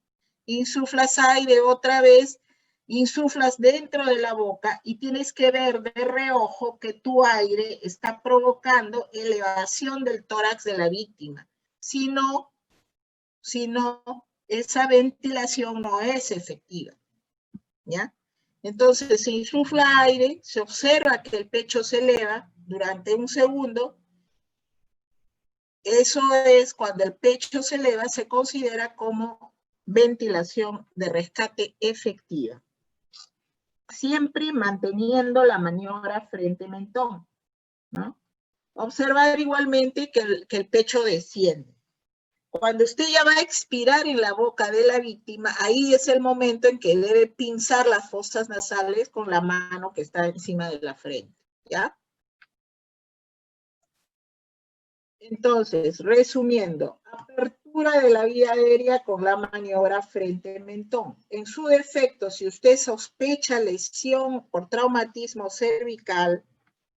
[SPEAKER 1] Insuflas aire otra vez, insuflas dentro de la boca y tienes que ver de reojo que tu aire está provocando elevación del tórax de la víctima. Si no, esa ventilación no es efectiva, ¿ya? Entonces se insufla aire, se observa que el pecho se eleva durante 1 segundo. Eso es cuando el pecho se eleva, se considera como ventilación de rescate efectiva. Siempre manteniendo la maniobra frente-mentón, ¿no? Observar igualmente que el pecho desciende. Cuando usted ya va a expirar en la boca de la víctima, ahí es el momento en que debe pinzar las fosas nasales con la mano que está encima de la frente, ¿ya? Entonces, resumiendo, apertura de la vía aérea con la maniobra frente-mentón. En su defecto, si usted sospecha lesión por traumatismo cervical,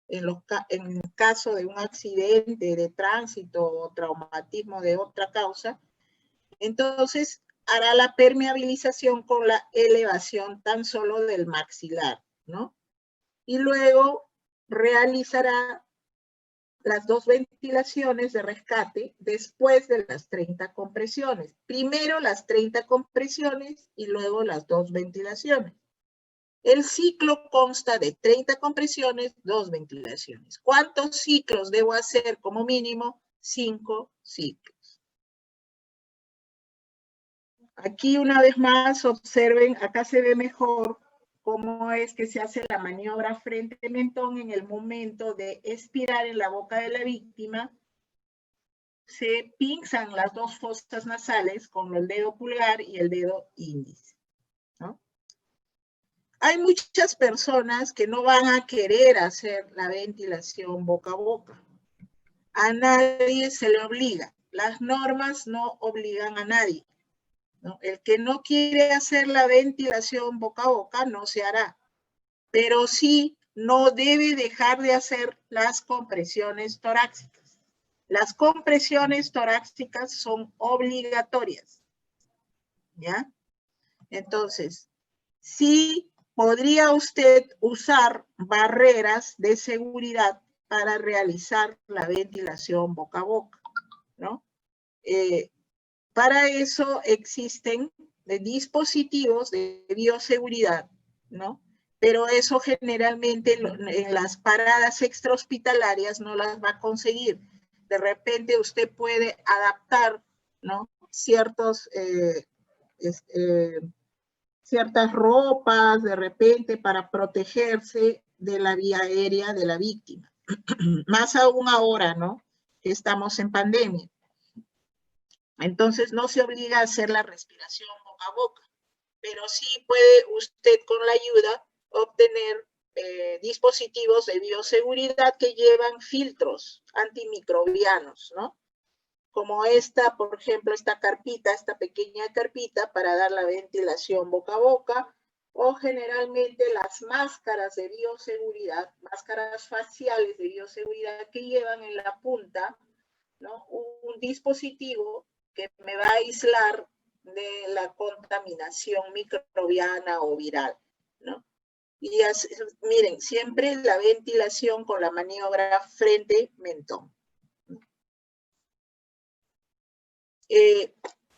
[SPEAKER 1] en caso de un accidente de tránsito o traumatismo de otra causa, entonces hará la permeabilización con la elevación tan solo del maxilar, ¿no? Y luego realizará las 2 ventilaciones de rescate después de las 30 compresiones. Primero las 30 compresiones y luego las 2 ventilaciones. El ciclo consta de 30 compresiones, 2 ventilaciones. ¿Cuántos ciclos debo hacer como mínimo? 5 ciclos. Aquí una vez más observen, acá se ve mejor cómo es que se hace la maniobra frente-mentón en el momento de expirar en la boca de la víctima. Se pinzan las 2 fosas nasales con el dedo pulgar y el dedo índice, ¿no? Hay muchas personas que no van a querer hacer la ventilación boca a boca. A nadie se le obliga. Las normas no obligan a nadie, ¿no? El que no quiere hacer la ventilación boca a boca no se hará, pero sí no debe dejar de hacer las compresiones torácicas. Las compresiones torácicas son obligatorias, ¿ya? Entonces, si podría usted usar barreras de seguridad para realizar la ventilación boca a boca, ¿no? Para eso existen dispositivos de bioseguridad, ¿no? Pero eso generalmente en las paradas extrahospitalarias no las va a conseguir. De repente usted puede adaptar, ¿no? Ciertas ropas de repente para protegerse de la vía aérea de la víctima. Más aún ahora, ¿no? Que estamos en pandemia. Entonces no se obliga a hacer la respiración boca a boca, pero sí puede usted con la ayuda obtener dispositivos de bioseguridad que llevan filtros antimicrobianos, ¿no? Como esta, por ejemplo, esta pequeña carpita para dar la ventilación boca a boca, o generalmente las máscaras de bioseguridad, máscaras faciales de bioseguridad que llevan en la punta, ¿no? Un dispositivo que me va a aislar de la contaminación microbiana o viral, ¿no? Y así, miren, siempre la ventilación con la maniobra frente-mentón.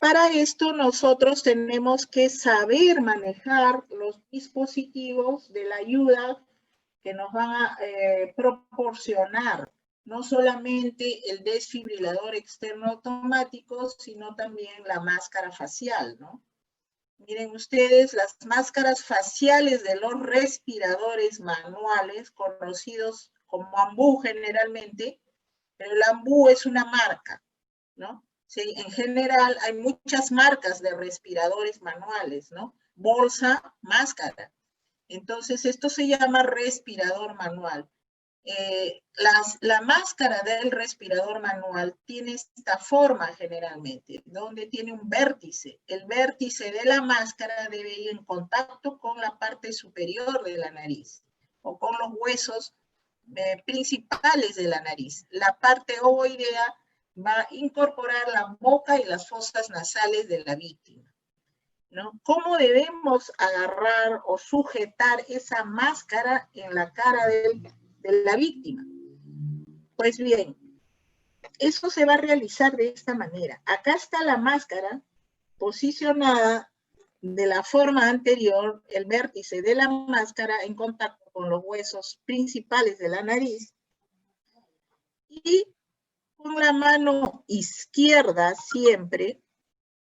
[SPEAKER 1] Para esto nosotros tenemos que saber manejar los dispositivos de la ayuda que nos van a proporcionar no solamente el desfibrilador externo automático, sino también la máscara facial, ¿no? Miren ustedes, las máscaras faciales de los respiradores manuales, conocidos como AMBU generalmente, pero el AMBU es una marca, ¿no? Sí, en general hay muchas marcas de respiradores manuales, ¿no? Bolsa, máscara. Entonces, esto se llama respirador manual. La máscara del respirador manual tiene esta forma generalmente, donde tiene un vértice. El vértice de la máscara debe ir en contacto con la parte superior de la nariz o con los huesos principales de la nariz. La parte ovoidea va a incorporar la boca y las fosas nasales de la víctima, ¿no? ¿Cómo debemos agarrar o sujetar esa máscara en la cara de la víctima? Pues bien, eso se va a realizar de esta manera. Acá está la máscara posicionada de la forma anterior, el vértice de la máscara en contacto con los huesos principales de la nariz, y con la mano izquierda siempre,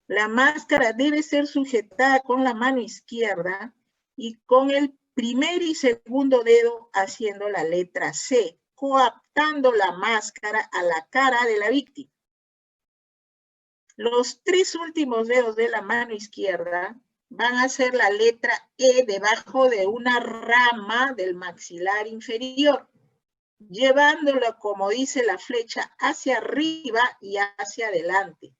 [SPEAKER 1] la máscara debe ser sujetada con la mano izquierda y con el primer y segundo dedo haciendo la letra C, coaptando la máscara a la cara de la víctima. Los tres últimos dedos de la mano izquierda van a ser la letra E debajo de una rama del maxilar inferior, llevándolo, como dice la flecha, hacia arriba y hacia adelante.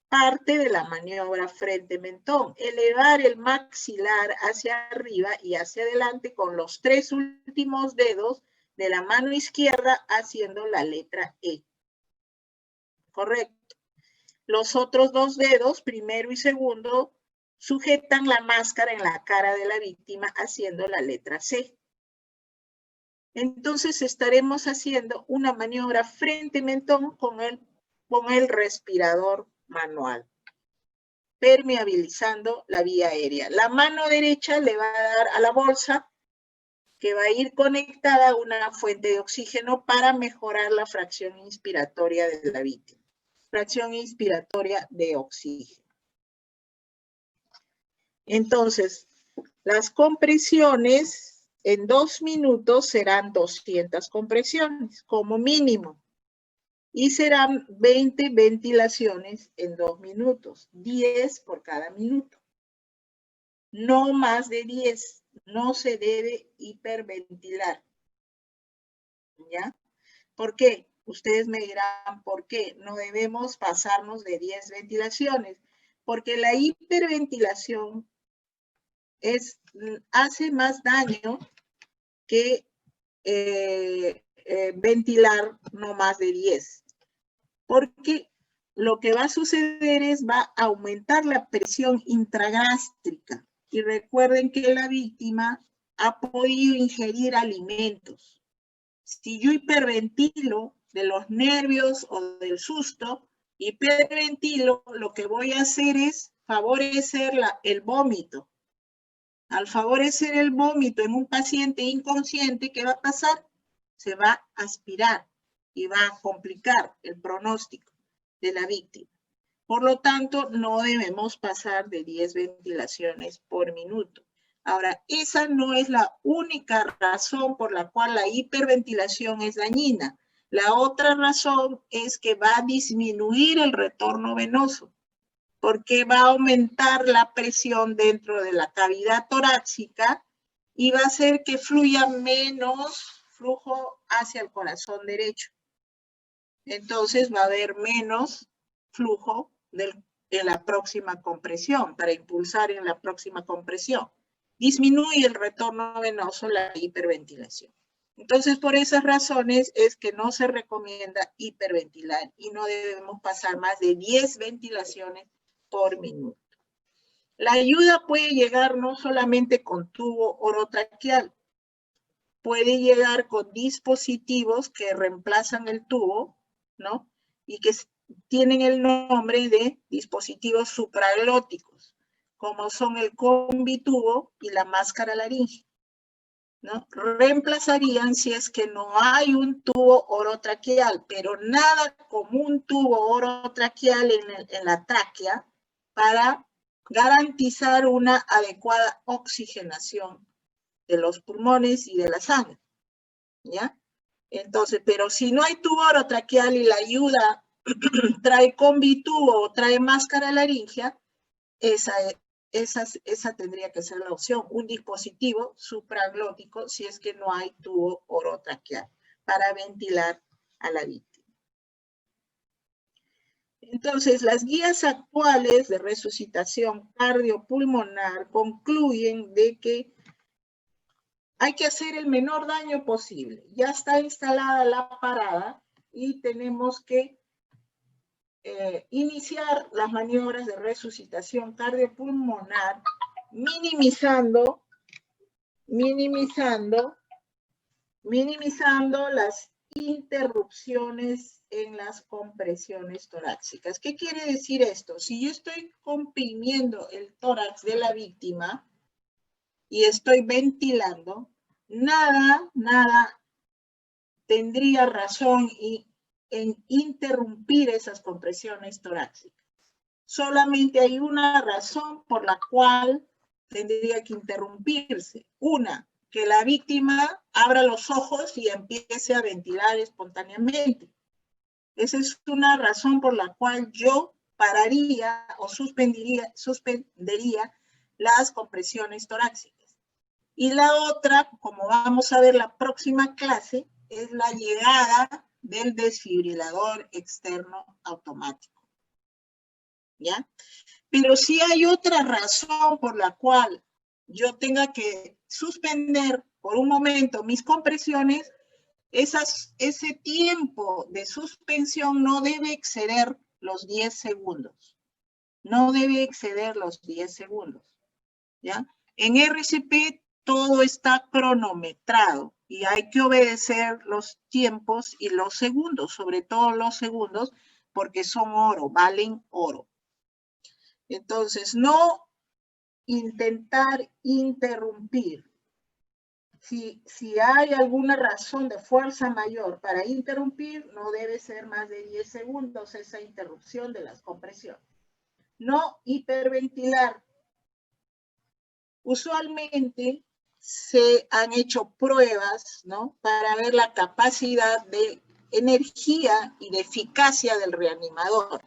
[SPEAKER 1] Parte de la maniobra frente-mentón, elevar el maxilar hacia arriba y hacia adelante con los tres últimos dedos de la mano izquierda haciendo la letra E. Correcto. Los otros dos dedos, primero y segundo, sujetan la máscara en la cara de la víctima haciendo la letra C. Entonces estaremos haciendo una maniobra frente-mentón con el respirador manual, permeabilizando la vía aérea. La mano derecha le va a dar a la bolsa, que va a ir conectada a una fuente de oxígeno para mejorar la fracción inspiratoria de la víctima. Fracción inspiratoria de oxígeno. Entonces, las compresiones en 2 minutos serán 200 compresiones como mínimo. Y serán 20 ventilaciones en 2 minutos, 10 por cada minuto. No más de 10, no se debe hiperventilar. ¿Ya? ¿Por qué? Ustedes me dirán, ¿por qué? No debemos pasarnos de 10 ventilaciones, porque la hiperventilación hace más daño que ventilar no más de 10. Porque lo que va a suceder es va a aumentar la presión intragástrica. Y recuerden que la víctima ha podido ingerir alimentos. Si yo hiperventilo de los nervios o del susto, hiperventilo, lo que voy a hacer es favorecer el vómito. Al favorecer el vómito en un paciente inconsciente, ¿qué va a pasar? Se va a aspirar y va a complicar el pronóstico de la víctima. Por lo tanto, no debemos pasar de 10 ventilaciones por minuto. Ahora, esa no es la única razón por la cual la hiperventilación es dañina. La otra razón es que va a disminuir el retorno venoso, porque va a aumentar la presión dentro de la cavidad torácica y va a hacer que fluya menos flujo hacia el corazón derecho. Entonces va a haber menos flujo en la próxima compresión, para impulsar en la próxima compresión. Disminuye el retorno venoso, la hiperventilación. Entonces, por esas razones es que no se recomienda hiperventilar y no debemos pasar más de 10 ventilaciones por minuto. La ayuda puede llegar no solamente con tubo orotraqueal, puede llegar con dispositivos que reemplazan el tubo, ¿no? Y que tienen el nombre de dispositivos supraglóticos, como son el combitubo y la máscara laríngea, ¿no? Reemplazarían si es que no hay un tubo orotraqueal, pero nada como un tubo orotraqueal en la tráquea para garantizar una adecuada oxigenación de los pulmones y de la sangre, ¿ya? Entonces, pero si no hay tubo orotraqueal y la ayuda trae combitubo o trae máscara laríngea, esa tendría que ser la opción, un dispositivo supraglótico si es que no hay tubo orotraqueal para ventilar a la víctima. Entonces, las guías actuales de resucitación cardiopulmonar concluyen de que hay que hacer el menor daño posible. Ya está instalada la parada y tenemos que iniciar las maniobras de resucitación cardiopulmonar minimizando las interrupciones en las compresiones torácicas. ¿Qué quiere decir esto? Si yo estoy comprimiendo el tórax de la víctima y estoy ventilando, nada tendría razón en interrumpir esas compresiones torácicas. Solamente hay una razón por la cual tendría que interrumpirse. Una, que la víctima abra los ojos y empiece a ventilar espontáneamente. Esa es una razón por la cual yo pararía o suspendería las compresiones torácicas. Y la otra, como vamos a ver la próxima clase, es la llegada del desfibrilador externo automático. ¿Ya? Pero si hay otra razón por la cual yo tenga que suspender por un momento mis compresiones, ese tiempo de suspensión no debe exceder los 10 segundos. No debe exceder los 10 segundos. ¿Ya? En RCP todo está cronometrado y hay que obedecer los tiempos y los segundos, sobre todo los segundos, porque son oro, valen oro. Entonces, no intentar interrumpir. Si hay alguna razón de fuerza mayor para interrumpir, no debe ser más de 10 segundos esa interrupción de las compresiones. No hiperventilar. Usualmente se han hecho pruebas, ¿no?, para ver la capacidad de energía y de eficacia del reanimador.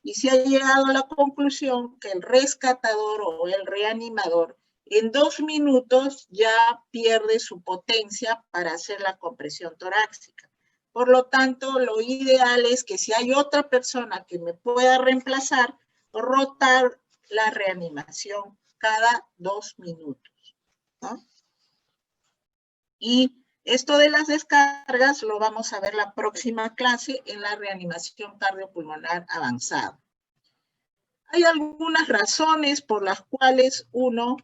[SPEAKER 1] Y se ha llegado a la conclusión que el rescatador o el reanimador en 2 minutos ya pierde su potencia para hacer la compresión torácica. Por lo tanto, lo ideal es que si hay otra persona que me pueda reemplazar, rotar la reanimación cada 2 minutos, ¿no? Y esto de las descargas lo vamos a ver la próxima clase en la reanimación cardiopulmonar avanzada. Hay algunas razones por las cuales uno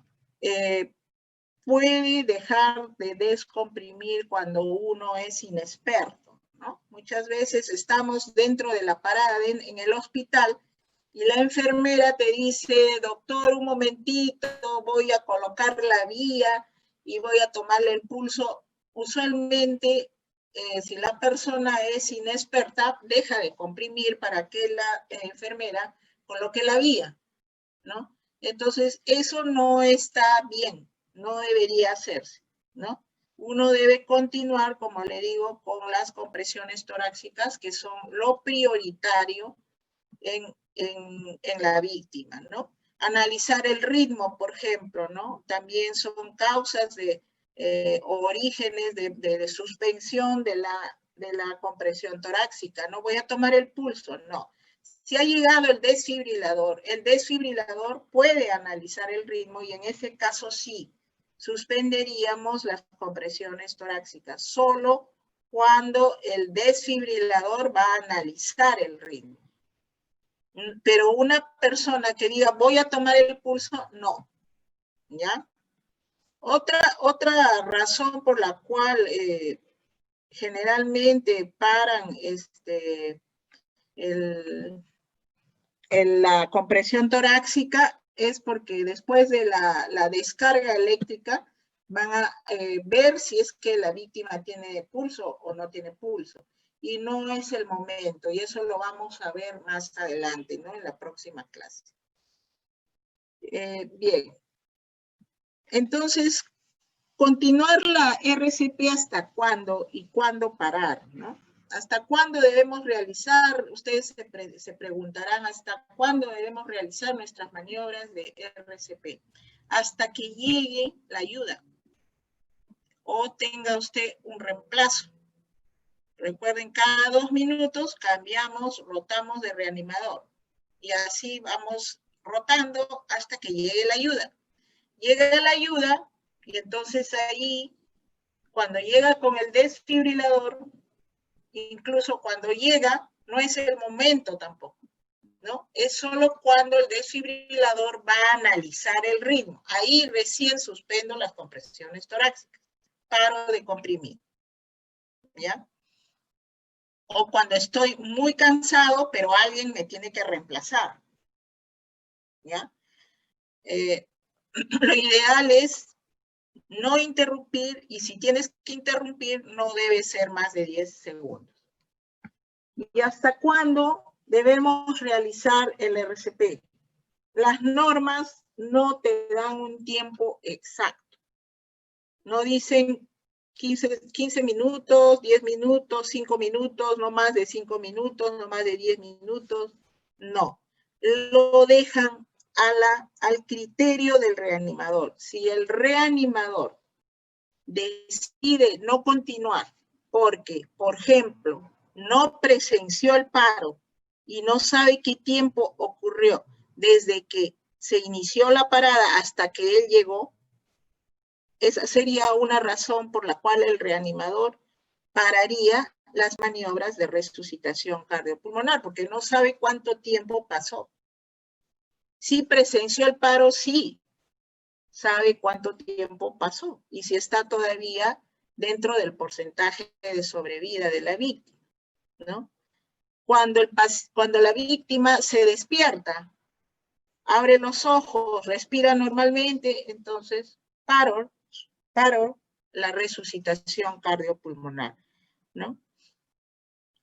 [SPEAKER 1] puede dejar de descomprimir cuando uno es inexperto, ¿no? Muchas veces estamos dentro de la parada en el hospital y la enfermera te dice, doctor, un momentito, voy a colocar la vía y voy a tomarle el pulso. Usualmente, si la persona es inexperta, deja de comprimir para que la enfermera coloque la vía, ¿no? Entonces, eso no está bien, no debería hacerse, ¿no? Uno debe continuar, como le digo, con las compresiones torácicas, que son lo prioritario en la víctima, ¿no? Analizar el ritmo, por ejemplo, ¿no? También son causas o orígenes de suspensión de la compresión torácica. No voy a tomar el pulso, no. Si ha llegado el desfibrilador puede analizar el ritmo y en ese caso sí, suspenderíamos las compresiones torácicas, solo cuando el desfibrilador va a analizar el ritmo. Pero una persona que diga, voy a tomar el pulso, no, ¿ya? Otra razón por la cual generalmente paran la compresión torácica es porque después de la descarga eléctrica van a ver si es que la víctima tiene pulso o no tiene pulso. Y no es el momento, y eso lo vamos a ver más adelante, ¿no? En la próxima clase. Bien. Entonces, continuar la RCP hasta cuándo y cuándo parar, ¿no? ¿Hasta cuándo debemos realizar? Ustedes se preguntarán, ¿hasta cuándo debemos realizar nuestras maniobras de RCP? Hasta que llegue la ayuda o tenga usted un reemplazo. Recuerden, cada 2 minutos cambiamos, rotamos de reanimador. Y así vamos rotando hasta que llegue la ayuda. Llega la ayuda y entonces ahí, cuando llega con el desfibrilador, incluso cuando llega, no es el momento tampoco, ¿no? Es solo cuando el desfibrilador va a analizar el ritmo. Ahí recién suspendo las compresiones torácicas. Paro de comprimir, ¿ya? O cuando estoy muy cansado, pero alguien me tiene que reemplazar, ¿ya? Lo ideal es no interrumpir, y si tienes que interrumpir, no debe ser más de 10 segundos. ¿Y hasta cuándo debemos realizar el RCP? Las normas no te dan un tiempo exacto. No dicen 15 minutos, 10 minutos, 5 minutos, no más de 5 minutos, no más de 10 minutos. No. Lo dejan al criterio del reanimador. Si el reanimador decide no continuar porque, por ejemplo, no presenció el paro y no sabe qué tiempo ocurrió desde que se inició la parada hasta que él llegó, esa sería una razón por la cual el reanimador pararía las maniobras de resucitación cardiopulmonar, porque no sabe cuánto tiempo pasó. Si presenció el paro, sí, sabe cuánto tiempo pasó y si está todavía dentro del porcentaje de sobrevida de la víctima, ¿no? Cuando la víctima se despierta, abre los ojos, respira normalmente, entonces paro la resucitación cardiopulmonar, ¿no?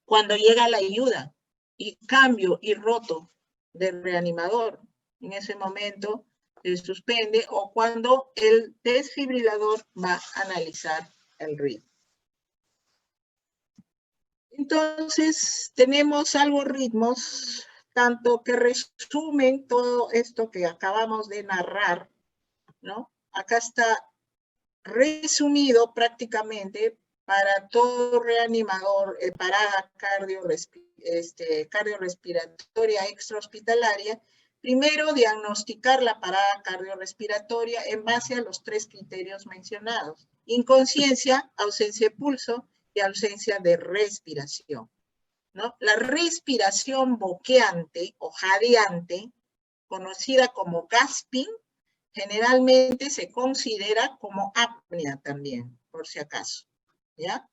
[SPEAKER 1] Cuando llega la ayuda y cambio y roto de reanimador, en ese momento se suspende, o cuando el desfibrilador va a analizar el ritmo. Entonces, tenemos algoritmos, tanto que resumen todo esto que acabamos de narrar, ¿no? Acá está resumido prácticamente para todo reanimador, parada cardiorrespiratoria extrahospitalaria. Primero, diagnosticar la parada cardiorrespiratoria en base a los 3 criterios mencionados: inconsciencia, ausencia de pulso y ausencia de respiración, ¿no? La respiración boqueante o jadeante, conocida como gasping, generalmente se considera como apnea también, por si acaso, ¿ya?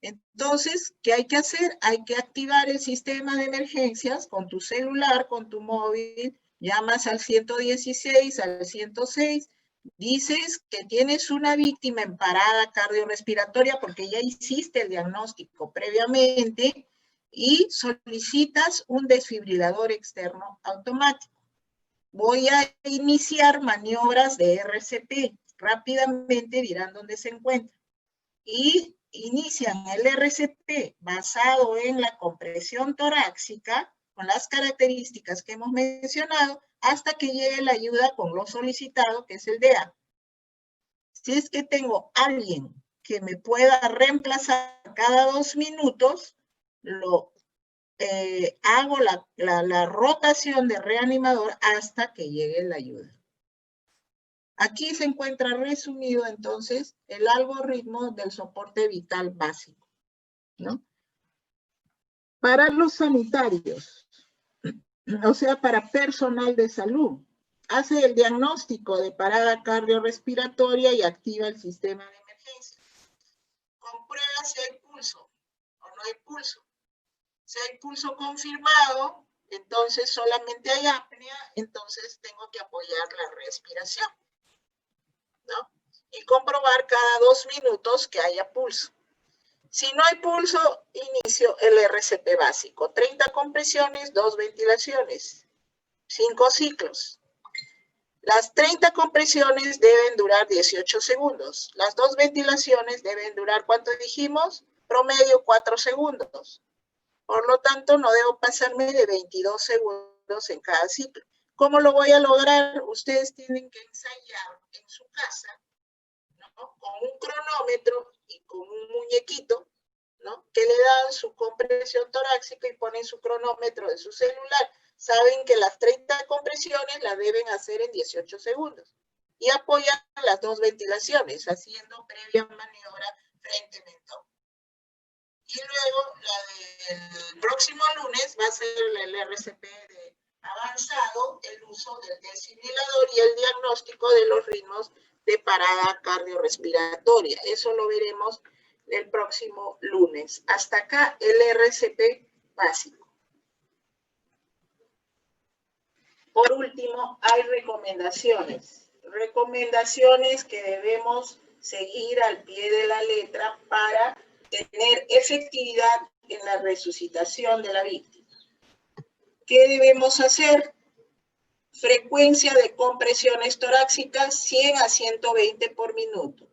[SPEAKER 1] Entonces, ¿qué hay que hacer? Hay que activar el sistema de emergencias con tu celular, con tu móvil, llamas al 116, al 106, dices que tienes una víctima en parada cardiorrespiratoria porque ya hiciste el diagnóstico previamente y solicitas un desfibrilador externo automático. Voy a iniciar maniobras de RCP. Rápidamente dirán dónde se encuentra. Y inician el RCP basado en la compresión torácica, con las características que hemos mencionado, hasta que llegue la ayuda con lo solicitado, que es el DEA. Si es que tengo alguien que me pueda reemplazar cada 2 minutos, hago la rotación de reanimador hasta que llegue la ayuda. Aquí se encuentra resumido entonces el algoritmo del soporte vital básico, ¿no? Para los sanitarios, o sea, para personal de salud, hace el diagnóstico de parada cardiorrespiratoria y activa el sistema de emergencia. Comprueba si hay pulso o no hay pulso. Si hay pulso confirmado, entonces solamente hay apnea, entonces tengo que apoyar la respiración, ¿no? Y comprobar cada 2 minutos que haya pulso. Si no hay pulso, inicio el RCP básico. 30 compresiones, 2 ventilaciones, 5 ciclos. Las 30 compresiones deben durar 18 segundos. Las 2 ventilaciones deben durar, ¿cuánto dijimos? Promedio 4 segundos. Por lo tanto, no debo pasarme de 22 segundos en cada ciclo. ¿Cómo lo voy a lograr? Ustedes tienen que ensayar en su casa, ¿no? Con un cronómetro y con un muñequito, ¿no? Que le dan su compresión torácica y ponen su cronómetro de su celular. Saben que las 30 compresiones las deben hacer en 18 segundos. Y apoyan las 2 ventilaciones, haciendo previa maniobra frente-mentón. Y luego, el próximo lunes va a ser el RCP de avanzado, el uso del desfibrilador y el diagnóstico de los ritmos de parada cardiorrespiratoria. Eso lo veremos el próximo lunes. Hasta acá el RCP básico. Por último, hay recomendaciones. Recomendaciones que debemos seguir al pie de la letra para tener efectividad en la resucitación de la víctima. ¿Qué debemos hacer? Frecuencia de compresiones torácicas 100 a 120 por minuto.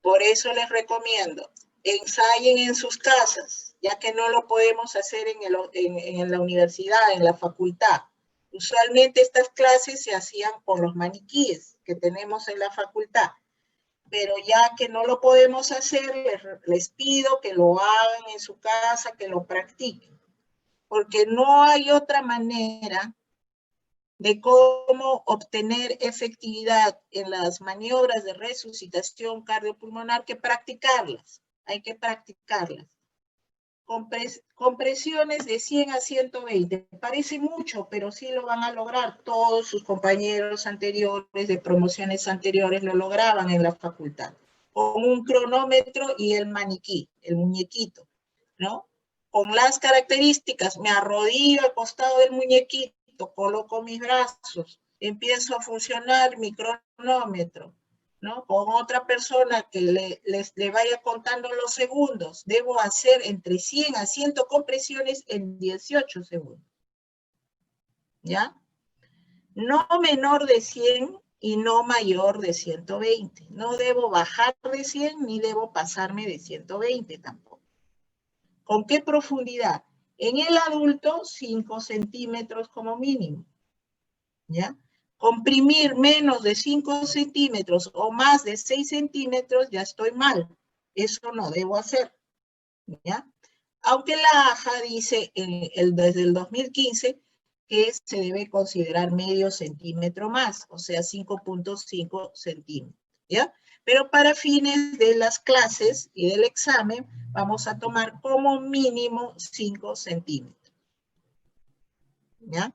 [SPEAKER 1] Por eso les recomiendo, ensayen en sus casas, ya que no lo podemos hacer en la universidad, en la facultad. Usualmente estas clases se hacían por los maniquíes que tenemos en la facultad. Pero ya que no lo podemos hacer, les pido que lo hagan en su casa, que lo practiquen. Porque no hay otra manera de cómo obtener efectividad en las maniobras de resucitación cardiopulmonar que practicarlas. Hay que practicarlas. Compresiones de 100 a 120. Parece mucho, pero sí lo van a lograr. Todos sus compañeros anteriores, de promociones anteriores, lo lograban en la facultad. Con un cronómetro y el maniquí, el muñequito, ¿no? Con las características, me arrodillo al costado del muñequito, coloco mis brazos, empiezo a funcionar mi cronómetro, ¿no? Con otra persona que le vaya contando los segundos. Debo hacer entre 100 a 100 compresiones en 18 segundos. ¿Ya? No menor de 100 y no mayor de 120. No debo bajar de 100 ni debo pasarme de 120 tampoco. ¿Con qué profundidad? En el adulto, 5 centímetros como mínimo. ¿Ya? Comprimir menos de 5 centímetros o más de 6 centímetros, ya estoy mal. Eso no debo hacer. ¿Ya? Aunque la AJA dice desde el 2015 que se debe considerar medio centímetro más, o sea, 5.5 centímetros. ¿Ya? Pero para fines de las clases y del examen, vamos a tomar como mínimo 5 centímetros. ¿Ya?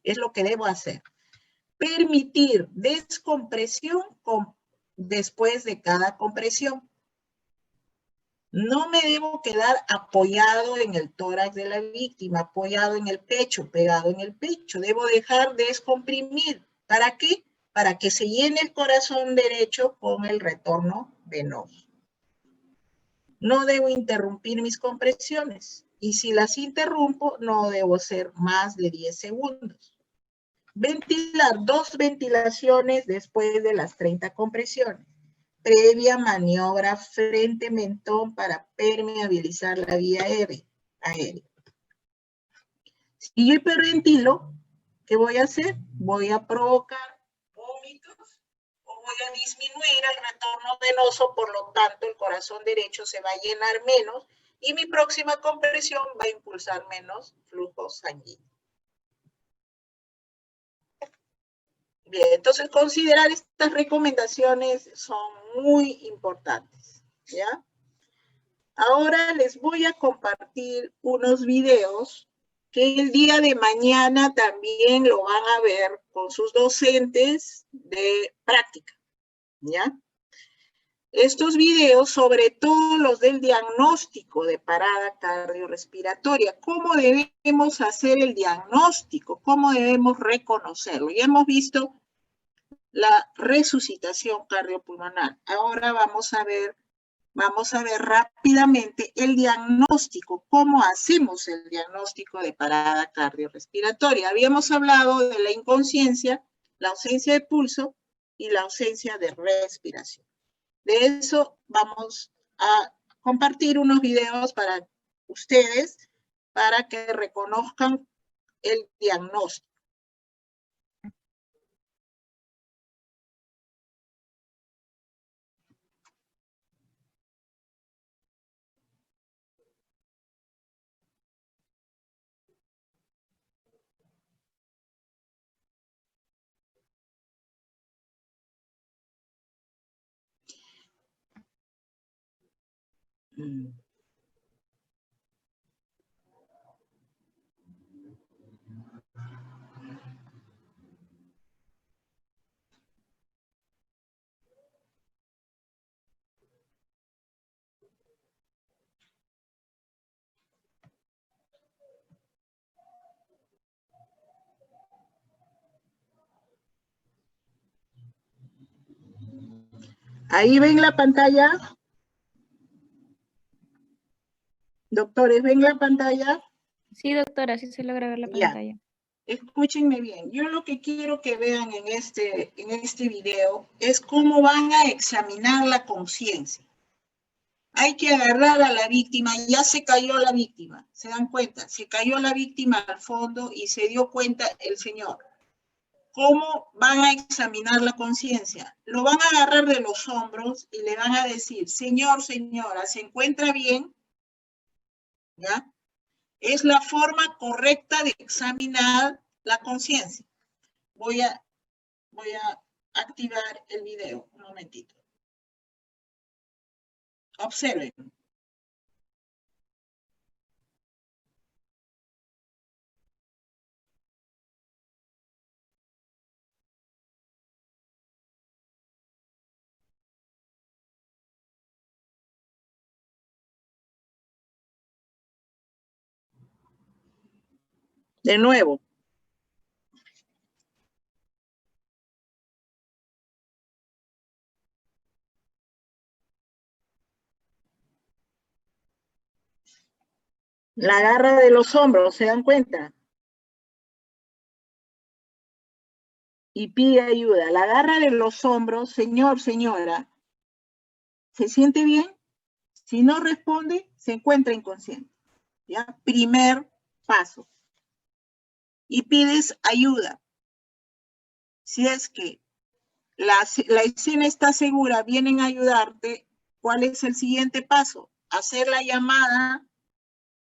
[SPEAKER 1] Es lo que debo hacer. permitir descompresión después de cada compresión. No me debo quedar apoyado en el tórax de la víctima, apoyado en el pecho, pegado en el pecho. Debo dejar de descomprimir. ¿Para qué? Para que se llene el corazón derecho con el retorno venoso. No debo interrumpir mis compresiones. Y si las interrumpo, no debo ser más de 10 segundos. Ventilar 2 ventilaciones después de las 30 compresiones. Previa maniobra frente-mentón para permeabilizar la vía aérea. Si yo hiperventilo, ¿qué voy a hacer? Voy a provocar vómitos o voy a disminuir el retorno venoso, por lo tanto el corazón derecho se va a llenar menos y mi próxima compresión va a impulsar menos flujo sanguíneo. Bien, entonces considerar estas recomendaciones son muy importantes, ¿ya? Ahora les voy a compartir unos videos que el día de mañana también lo van a ver con sus docentes de práctica, ¿ya? Estos videos, sobre todo los del diagnóstico de parada cardiorrespiratoria, cómo debemos hacer el diagnóstico, cómo debemos reconocerlo. Ya hemos visto la resucitación cardiopulmonar. Ahora vamos a ver rápidamente el diagnóstico, cómo hacemos el diagnóstico de parada cardiorrespiratoria. Habíamos hablado de la inconsciencia, la ausencia de pulso y la ausencia de respiración. De eso vamos a compartir unos videos para ustedes, para que reconozcan el diagnóstico. ¿Ahí ven la pantalla? Doctores, ¿ven la pantalla?
[SPEAKER 2] Sí, doctora, sí se logra ver la pantalla.
[SPEAKER 1] Escúchenme bien. Yo lo que quiero que vean en este video es cómo van a examinar la conciencia. Hay que agarrar a la víctima. Ya se cayó la víctima. ¿Se dan cuenta? Se cayó la víctima al fondo y se dio cuenta el señor. ¿Cómo van a examinar la conciencia? Lo van a agarrar de los hombros y le van a decir, señor, señora, ¿se encuentra bien? ¿Ya? Es la forma correcta de examinar la conciencia. Voy a activar el video, un momentito. Observen. De nuevo. La agarra de los hombros, ¿se dan cuenta? Y pide ayuda. La agarra de los hombros, señor, señora. ¿Se siente bien? Si no responde, se encuentra inconsciente. ¿Ya? Primer paso. Y pides ayuda. Si es que la escena está segura, vienen a ayudarte, ¿cuál es el siguiente paso? Hacer la llamada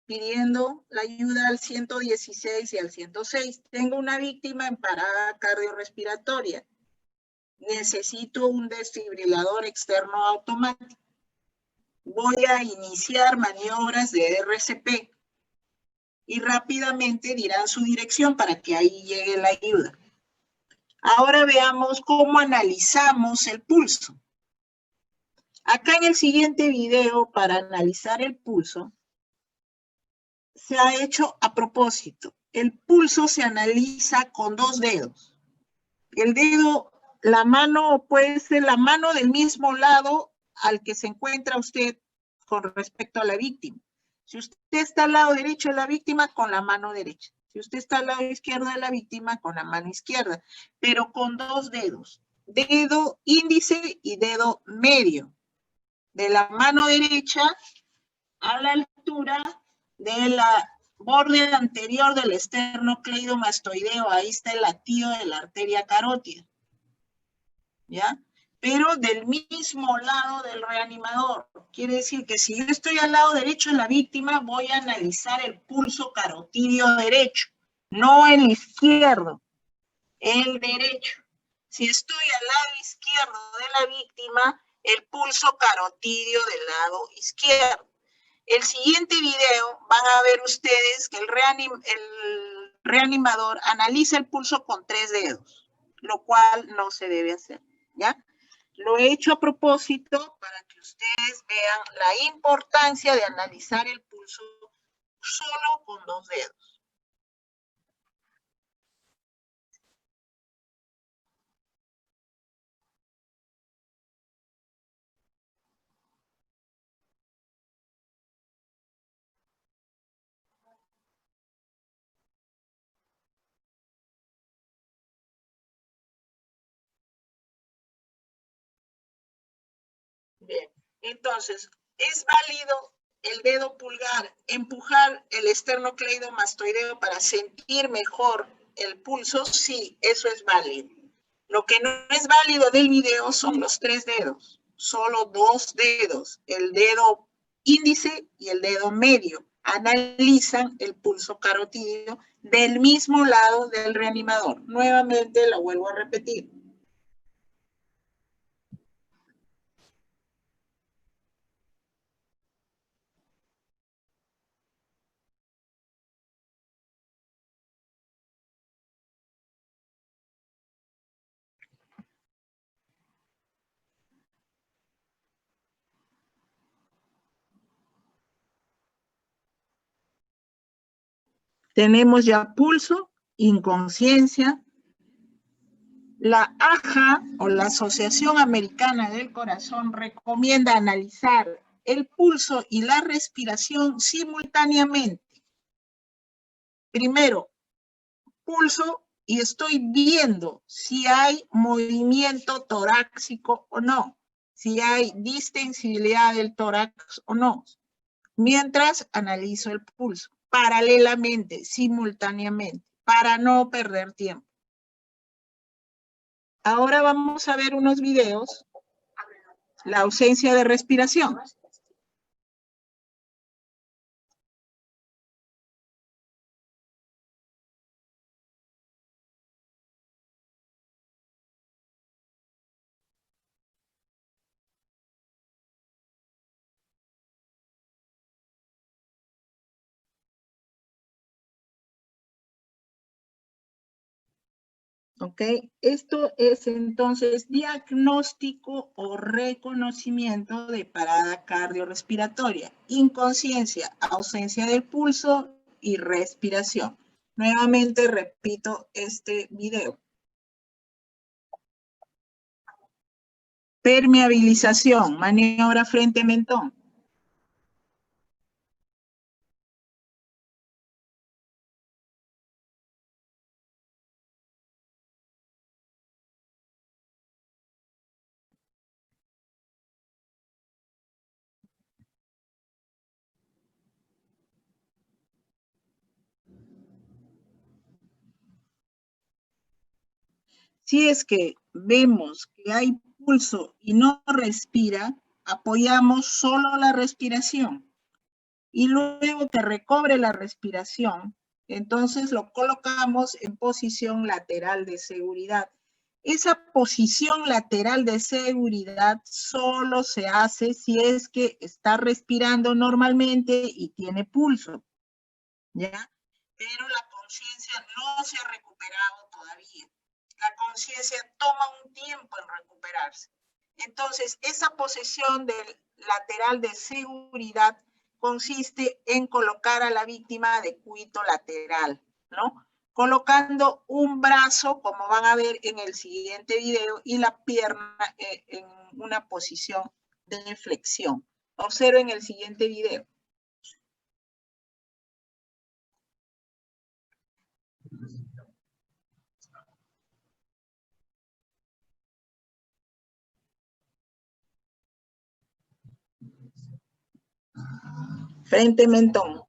[SPEAKER 1] pidiendo la ayuda al 116 y al 106. Tengo una víctima en parada cardiorrespiratoria. Necesito un desfibrilador externo automático. Voy a iniciar maniobras de RCP y rápidamente dirán su dirección para que ahí llegue la ayuda. Ahora veamos cómo analizamos el pulso. Acá en el siguiente video, para analizar el pulso, se ha hecho a propósito. El pulso se analiza con 2 dedos. El dedo, la mano puede ser la mano del mismo lado al que se encuentra usted con respecto a la víctima. Si usted está al lado derecho de la víctima, con la mano derecha. Si usted está al lado izquierdo de la víctima, con la mano izquierda. Pero con 2 dedos. Dedo índice y dedo medio. De la mano derecha a la altura de la borde anterior del esternocleidomastoideo. Ahí está el latido de la arteria carótida. ¿Ya? Pero del mismo lado del reanimador. Quiere decir que si yo estoy al lado derecho de la víctima, voy a analizar el pulso carotidio derecho, no el izquierdo, el derecho. Si estoy al lado izquierdo de la víctima, el pulso carotidio del lado izquierdo. El siguiente video van a ver ustedes que el reanimador analiza el pulso con 3 dedos, lo cual no se debe hacer, ¿ya? Lo he hecho a propósito para que ustedes vean la importancia de analizar el pulso solo con 2 dedos. Bien, entonces, ¿es válido el dedo pulgar empujar el esternocleidomastoideo para sentir mejor el pulso? Sí, eso es válido. Lo que no es válido del video son los 3 dedos, solo 2 dedos, el dedo índice y el dedo medio. Analizan el pulso carotidio del mismo lado del reanimador. Nuevamente lo vuelvo a repetir. Tenemos ya pulso, inconsciencia. La AJA, o la Asociación Americana del Corazón, recomienda analizar el pulso y la respiración simultáneamente. Primero, pulso y estoy viendo si hay movimiento torácico o no, si hay distensibilidad del tórax o no, mientras analizo el pulso, paralelamente, simultáneamente, para no perder tiempo. Ahora vamos a ver unos videos, la ausencia de respiración. ¿Ok? Esto es entonces diagnóstico o reconocimiento de parada cardiorrespiratoria, inconsciencia, ausencia del pulso y respiración. Nuevamente repito este video. Permeabilización, maniobra frente mentón. Si es que vemos que hay pulso y no respira, apoyamos solo la respiración. Y luego que recobre la respiración, entonces lo colocamos en posición lateral de seguridad. Esa posición lateral de seguridad solo se hace si es que está respirando normalmente y tiene pulso, ¿ya? Pero la conciencia no se ha recuperado todavía. la conciencia toma un tiempo en recuperarse. Entonces, esa posición del lateral de seguridad consiste en colocar a la víctima de cúbito lateral, ¿no? Colocando un brazo, como van a ver en el siguiente video, y la pierna en una posición de flexión. Observen el siguiente video. Frente mentón.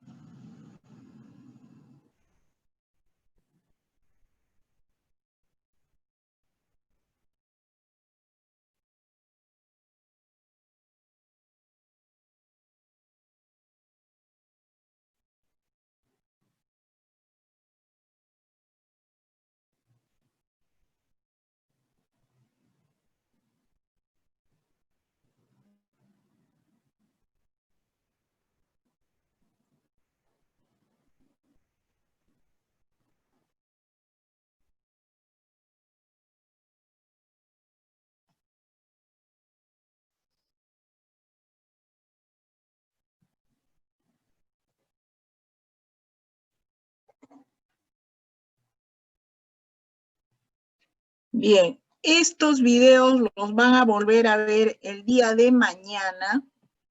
[SPEAKER 1] Bien, estos videos los van a volver a ver el día de mañana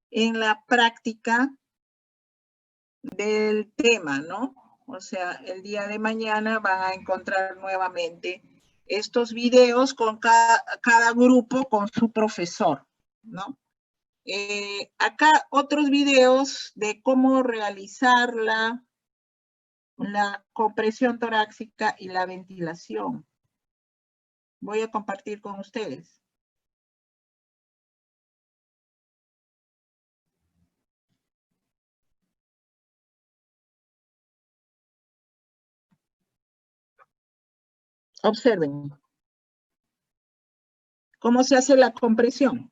[SPEAKER 1] en la práctica del tema, ¿no? O sea, el día de mañana van a encontrar nuevamente estos videos con cada grupo con su profesor, ¿no? Acá otros videos de cómo realizar la compresión torácica y la ventilación. Voy a compartir con ustedes. Observen cómo se hace la compresión.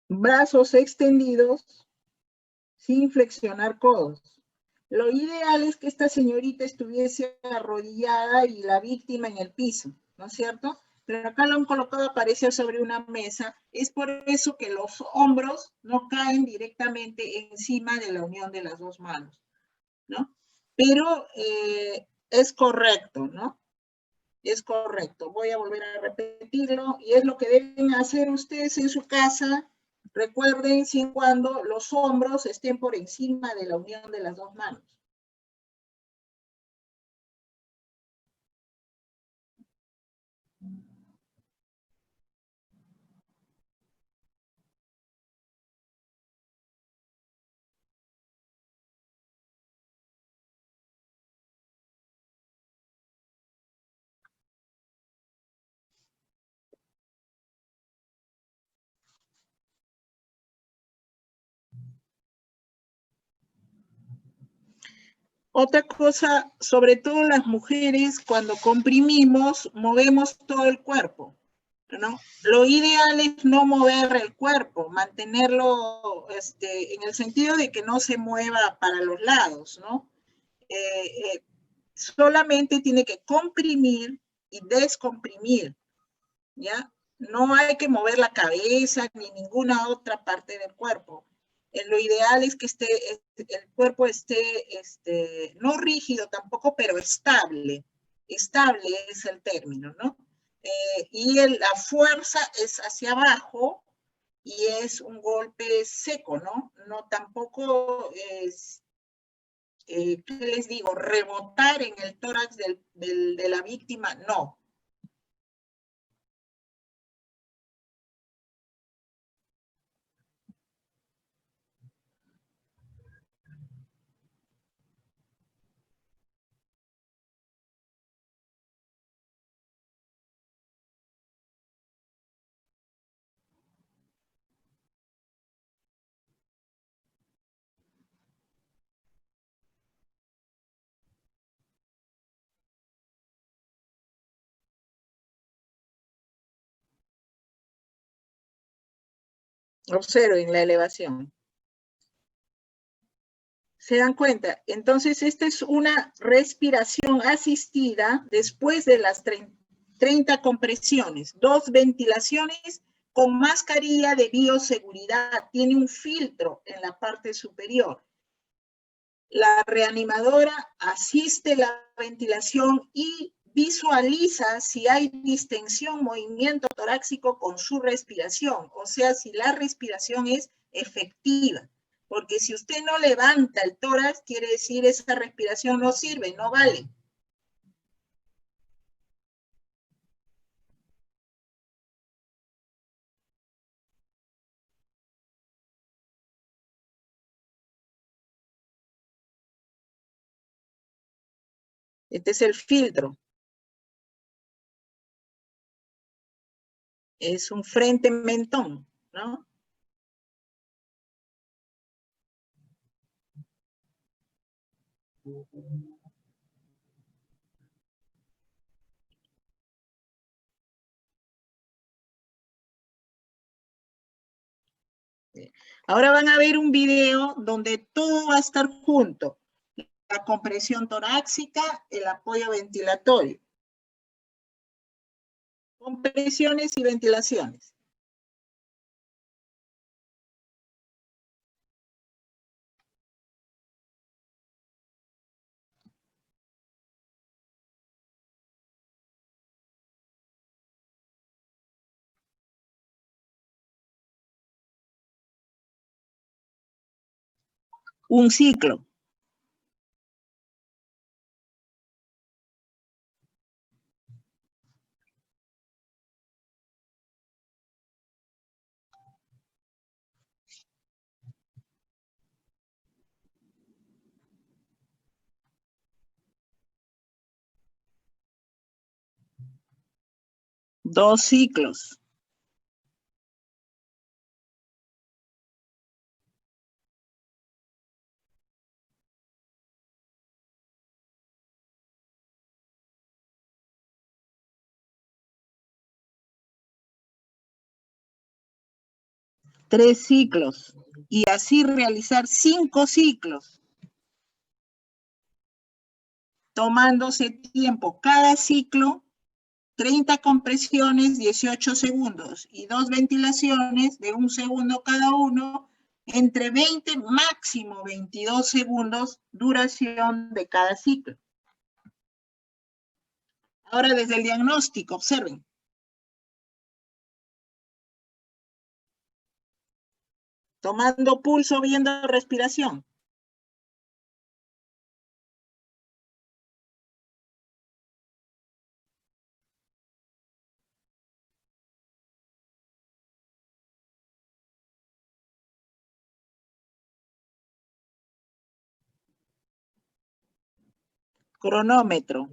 [SPEAKER 1] Brazos extendidos sin flexionar codos. Lo ideal es que esta señorita estuviese arrodillada y la víctima en el piso, ¿no es cierto? Pero acá lo han colocado, aparece sobre una mesa. Es por eso que los hombros no caen directamente encima de la unión de las dos manos, ¿no? Pero es correcto, ¿no? Es correcto. Voy a volver a repetirlo y es lo que deben hacer ustedes en su casa. Recuerden siempre y cuando los hombros estén por encima de la unión de las dos manos. Otra cosa, sobre todo las mujeres, cuando comprimimos, movemos todo el cuerpo, ¿no? Lo ideal es no mover el cuerpo, mantenerlo en el sentido de que no se mueva para los lados, ¿no? Solamente tiene que comprimir y descomprimir, ¿ya? No hay que mover la cabeza ni ninguna otra parte del cuerpo. Lo ideal es que el cuerpo esté no rígido tampoco, pero estable. Estable es el término, ¿no? Y la fuerza es hacia abajo y es un golpe seco, ¿no? No tampoco es, ¿qué les digo? Rebotar en el tórax de la víctima, no. Observen la elevación. ¿Se dan cuenta? Entonces, esta es una respiración asistida después de las 30 compresiones, 2 ventilaciones con mascarilla de bioseguridad. Tiene un filtro en la parte superior. La reanimadora asiste la ventilación y visualiza si hay distensión, movimiento torácico con su respiración, o sea, si la respiración es efectiva. Porque si usted no levanta el tórax, quiere decir esa respiración no sirve, no vale. Este es el filtro. Es un frente mentón, ¿no? Ahora van a ver un video donde todo va a estar junto. La compresión torácica, el apoyo ventilatorio. Compresiones y ventilaciones. Un ciclo. Dos ciclos. Tres ciclos. Y así realizar 5 ciclos. Tomándose tiempo cada ciclo, 30 compresiones, 18 segundos. Y 2 ventilaciones de 1 segundo cada uno, entre 20, máximo 22 segundos, duración de cada ciclo. Ahora desde el diagnóstico, observen. Tomando pulso, viendo respiración. Cronómetro.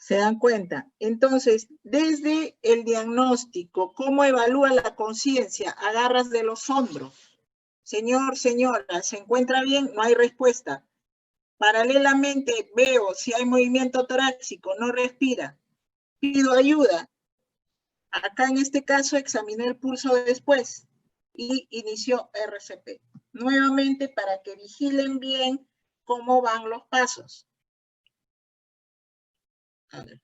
[SPEAKER 1] ¿Se dan cuenta? Entonces, desde el diagnóstico, ¿cómo evalúa la conciencia? Agarras de los hombros. Señor, señora, ¿se encuentra bien? No hay respuesta. Paralelamente veo si hay movimiento torácico, no respira. Pido ayuda. Acá en este caso examiné el pulso después y inició RCP. Nuevamente para que vigilen bien cómo van los pasos. A ver.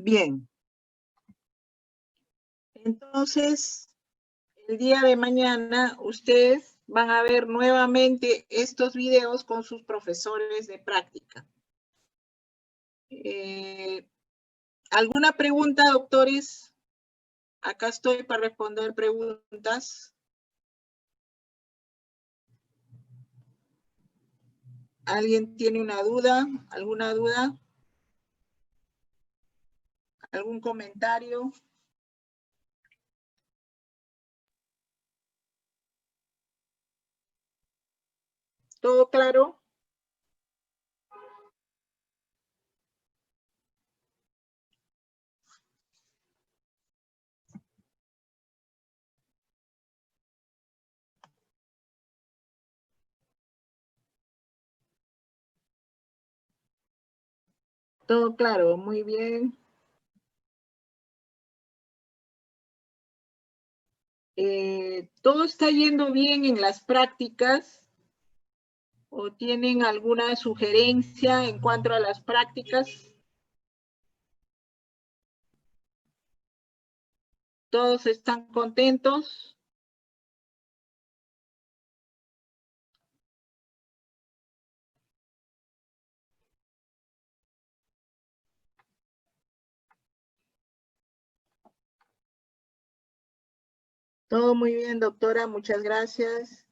[SPEAKER 1] Bien. Entonces, el día de mañana ustedes van a ver nuevamente estos videos con sus profesores de práctica. ¿Alguna pregunta, doctores? Acá estoy para responder preguntas. ¿Alguien tiene una duda? ¿Alguna duda? ¿Algún comentario? ¿Todo claro? Todo claro, muy bien. ¿Todo está yendo bien en las prácticas? ¿O tienen alguna sugerencia en cuanto a las prácticas? ¿Todos están contentos? Todo muy bien, doctora, muchas gracias.